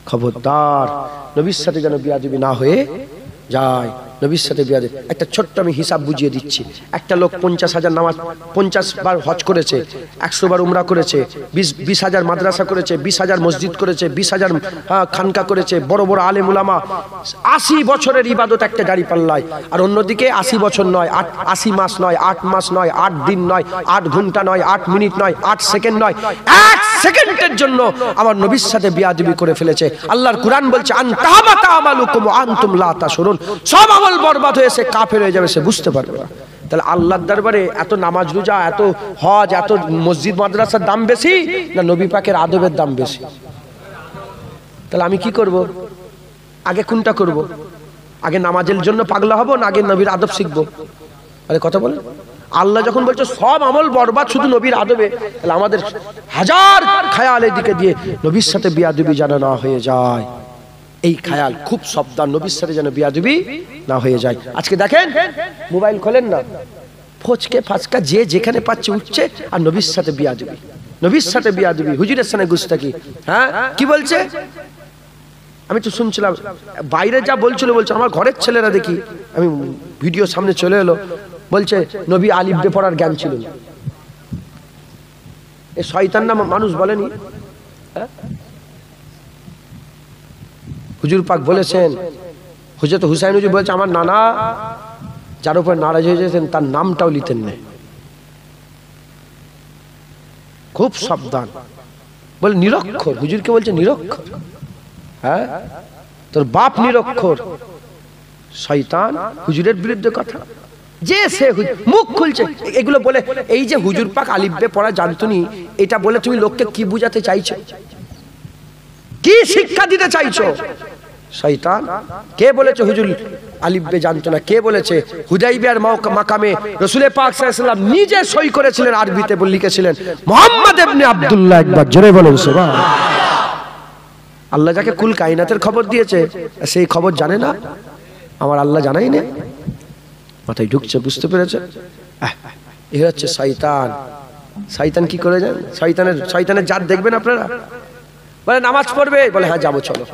খবরদার নবীর সাথে যেন বিয়াদবি না হয়ে যায়। নবীর সাথে বিয়াদবি, একটা ছোট্ট আমি হিসাব বুঝিয়ে দিচ্ছি। একটা লোক 50,000 নামাজ, 50 বার হজ করেছে, 100 বার উমরা করেছে, 20,000 মাদ্রাসা করেছে, 20,000 মসজিদ করেছে, 20,000 খানকা করেছে, বড় বড় আলেম উলামা, 80 বছরের ইবাদত একটা দাড়ি পাল্লায়। আর অন্যদিকে 80 বছর নয়, 80 মাস নয়, 8 মাস নয়, 8 দিন নয়, 8 ঘন্টা নয়, 8 মিনিট নয়, 8 সেকেন্ড নয়, 1 সেকেন্ডের জন্য আমার নবীর সাথে বিয়াদবি করে ফেলেছে। আল্লাহর কুরআন বলছে আনতাহাবাতা আমালুকুম ওয়া আনতুম লা তাশউরুন, সব আমল বরবাদ হয়ে সে কাফের হয়ে যাবে, সে বুঝতে পারবে না। তাহলে আল্লাহর দরবারে এত নামাজ রোজা, এত হজ, এত মসজিদ মাদ্রাসার দাম বেশি না নবী পাকের আদবের দাম বেশি? তাহলে আমি কি করব? আগে কোনটা করব? আগে নামাজের জন্য পাগলা হব না আগে নবীর আদব শিখবো? আরে কথা বলেন। আল্লাহ যখন বলছে সব আমল বরবাদ শুধু নবীর আদবে, তাহলে আমাদের হাজার খেয়াল এদিকে দিয়ে নবীর সাথে বিয়াদবি যেন না হয়ে যায়। এই খেয়াল খুব সাবধান, নবীর সাথে যেন বিয়াদবি না হয়ে যায়। আজকে দেখেন মোবাইল খোলেন না, ফচকে ফাচকা যে যেখানে পাচ্ছে উঠছে, আর নবীর সাথে বিয়াদবি, নবীর সাথে বিয়াদবি, হুজুরের সামনে গুস্তাকি। হ্যাঁ কি বলছে? আমি তো শুনছিলাম বাইরে যা বলছিল, বলছে আমার ঘরের ছেলেরা দেখি, আমি ভিডিও সামনে চলে এলো, বলছে নবী আলিফ বে পড়ার জ্ঞান ছিল না। এ শয়তান না মানুষ বলেনি? হুজুর পাক বলেছেন, হুজরত হুসাইন হুজুর বলেছে আমার নানা যার উপর নারাজ হয়ে যেতেন তার নামটাও লিখতেন না। খুব সাবধান, বলে নিরক্ষর, হুজুরকে বলছে নিরক্ষর। হ্যাঁ তোর বাপ নিরক্ষর। শয়তান হুজুরের বিরুদ্ধে কথা, যে সে মুখ খুলছে এগুলো বলে। এই যে হুজুর পাক আলিফ বে পড়া জানতুনি, এটা বলে তুমি লোককে কি বুঝাতে চাইছো? কি শিক্ষা দিতে চাইছো? শয়তান। কে বলেছে হুজুর আলিফ বে জানতো না? কে বলেছে? হুদাইবিয়ার মাকামে রাসূল পাক সাল্লাল্লাহু আলাইহি ওয়াসাল্লাম নিজে সই করেছিলেন, আরবিতে লিখেছিলেন মুহাম্মদ ইবনে আব্দুল্লাহ। একবার জোরে বলুন সুবহানাল্লাহ। আল্লাহ যাকে কুল কায়নাতের খবর দিয়েছে সেই খবর জানে না? আমার আল্লাহ জানাই না, মাথায় ঢুকছে, বুঝতে পেরেছে? এ হচ্ছে শয়তান। শয়তান কি করে জানেন? শয়তানের জাত দেখবেন আপনারা। বলে নামাজ পড়বে, বলে হ্যাঁ যাবো চলো।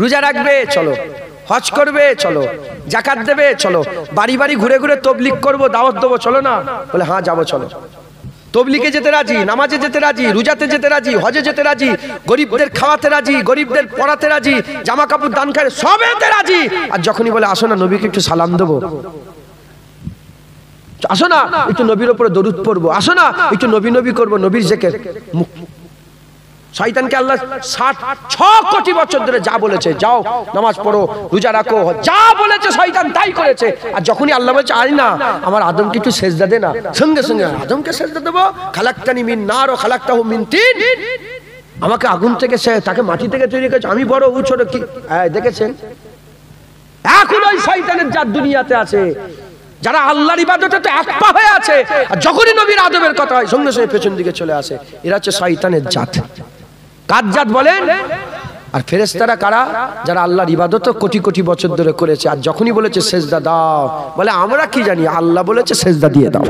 রোজা রাখবে, চলো। হজ করবে, চলো। যাকাত দেবে, চলো। বাড়ি বাড়ি ঘুরে ঘুরে তবলিগ করবো, দাওয়াত দেবো, চলো না? বলে হ্যাঁ যাবো চলো। তবলিগে যেতে রাজি, নামাজে যেতে রাজি, রোজাতে যেতে রাজি, হজে যেতে রাজি, গরিবদের খাওয়াতে রাজি, গরিবদের পড়াতে রাজি, জামা কাপড় দান করে সবেতে রাজি। আর যখনই বলে আসো না নবীকে একটু সালাম দেবো, আসো না একটু নবীর উপরে দরুদ পড়বো, আসো না একটু নবী নবী করবো, নবীর জিকির। শয়তানকে আল্লাহ 6 কোটি বছর ধরে যা বলেছে, যাও নামাজ পড়ো, রোজা রাখো, যা বলেছে শয়তান তাই করেছে। আর যখনই আল্লাহ বলছে আয় না আমার আদমকে একটু সেজদা দে না, সঙ্গে সঙ্গে আদমকে সেজদা দেবো। খালাকতানি মিন নার ও খালাকতাহু মিন তিন, আমাকে আগুন থেকে, সে তাকে মাটি থেকে তৈরি করেছে, আমি বড় ও ছোট। কি দেখেছেন? এখন ওই শয়তানের জাত দুনিয়াতে আছে, যারা আল্লাহর ইবাদতে তো এক পা হয়ে আছে, আর যখনই নবীর আদবের কথা হয় সঙ্গে সঙ্গে পেছন দিকে চলে আসে। এরা হচ্ছে শয়তানের জাত। কার জাত বলেন? আর ফেরেশতারা কারা? যারা আল্লাহর ইবাদত কোটি কোটি বছর ধরে করেছে, আর যখনই বলেছে সেজদা দাও, বলে আমরা কি জানি, আল্লাহ বলেছে সেজদা দিয়ে দাও।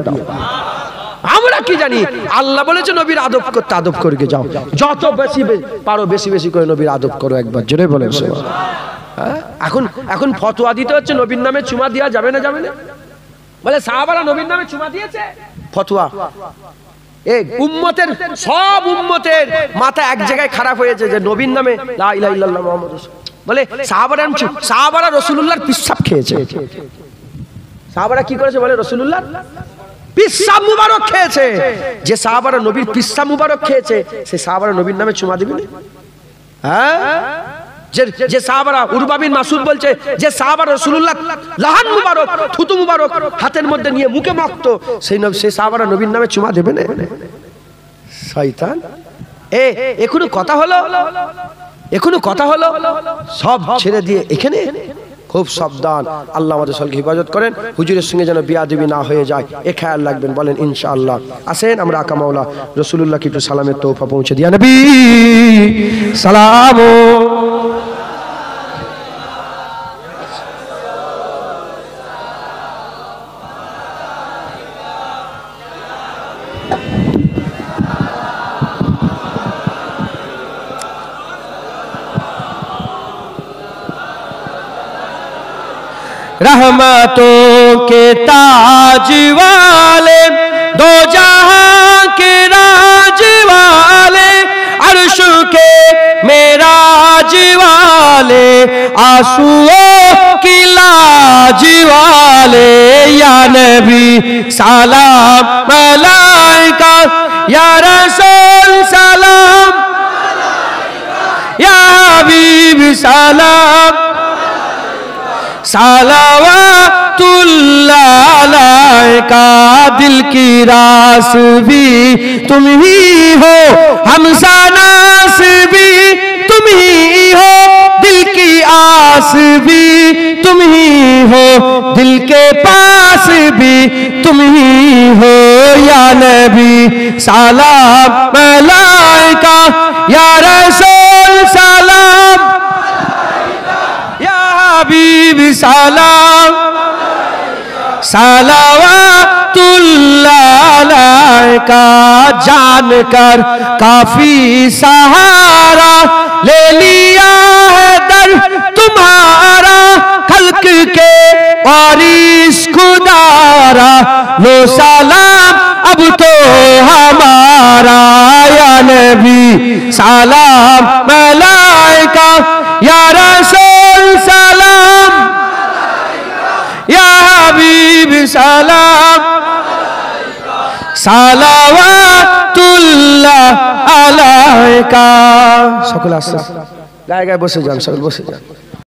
আমরা কি জানি, আল্লাহ বলেছে নবীর আদব করতে, আদব করে যাও, যত বেশি পারো বেশি বেশি করে নবীর আদব করো। একবার জোরে বলেন। এখন ফতোয়া দিতে হচ্ছে নবীর নামে চুমা দেওয়া যাবে না, যাবে না? বলে সাহাবারা নবীর নামে চুমা দিয়েছে, ফতোয়া। এই উম্মতের সব উম্মতের মাথা এক জায়গায় খারাপ হয়েছে যে নবীর নামে লা ইলাহা ইল্লাল্লাহ মুহাম্মাদুর রাসূলুল্লাহ। বলে সাহাবারা রাসূলুল্লাহর পিসাব খেয়েছে। সাহাবারা কি করেছে? বলে রাসূলুল্লাহর পিসাব মুবারক খেয়েছে। যে সাহাবারা নবীর পিসাব মুবারক খেয়েছে, সে সাহাবারা নবীর নামে চুমা দিবে না? হ্যাঁ, যে সাহাবারা, উরওয়া বিন মাসউদ বলছে যে সাহাবারা রাসূলুল্লাহ লাহান মুবারক, থুতু মুবারক হাতের মধ্যে নিয়ে মুখে মাখতো, সেই সাহাবারা নবীর নামে চুমা দেবে না? শয়তান। এখনো কথা হলো, সব ছেড়ে দিয়ে এখানে খুব সাবধান, আল্লাহ আমাদের সকলকে হেফাজত করেন, হুজুরের সঙ্গে যেন বিয়াদবি না হয়ে যায় এ খেয়াল রাখবেন, বলেন ইনশাআল্লাহ। আসেন আমরা আকা মাওলা রাসূলুল্লাহকে একটু সালামের তোহফা পৌঁছে দিয়া নবী সালাম। रहमतों के ताज वाले, दो जहां के राज वाले, अर्श के मेराज वाले, आंसुओं की लाज वाले, या नबी सलाम मलाइका, या रसूल सलाम, या हबीब सलाम, सलावतुल्लाह अलैका। दिल की रास भी तुम ही हो, हमसानास भी तुम ही हो, दिल की आस भी तुम ही हो, दिल के पास भी तुम ही हो, या नबी सलाम मलाइका, या रसूल सलाम, हबीब सलाम, सलावतुल्लाह अलैका। जान कर काफी सहारा ले लिया है दर तुम्हारा, खल्क के वारिस खुदारा, लो सलाम अब तो हमारा, या नबी सलाम मलाइका, या रसूल सलाम, या हबीब सलाम, सलावतुल्लाह अलैका। সকল আসসালাম, গায়ে গায়ে বসে যান, সকল বসে যান।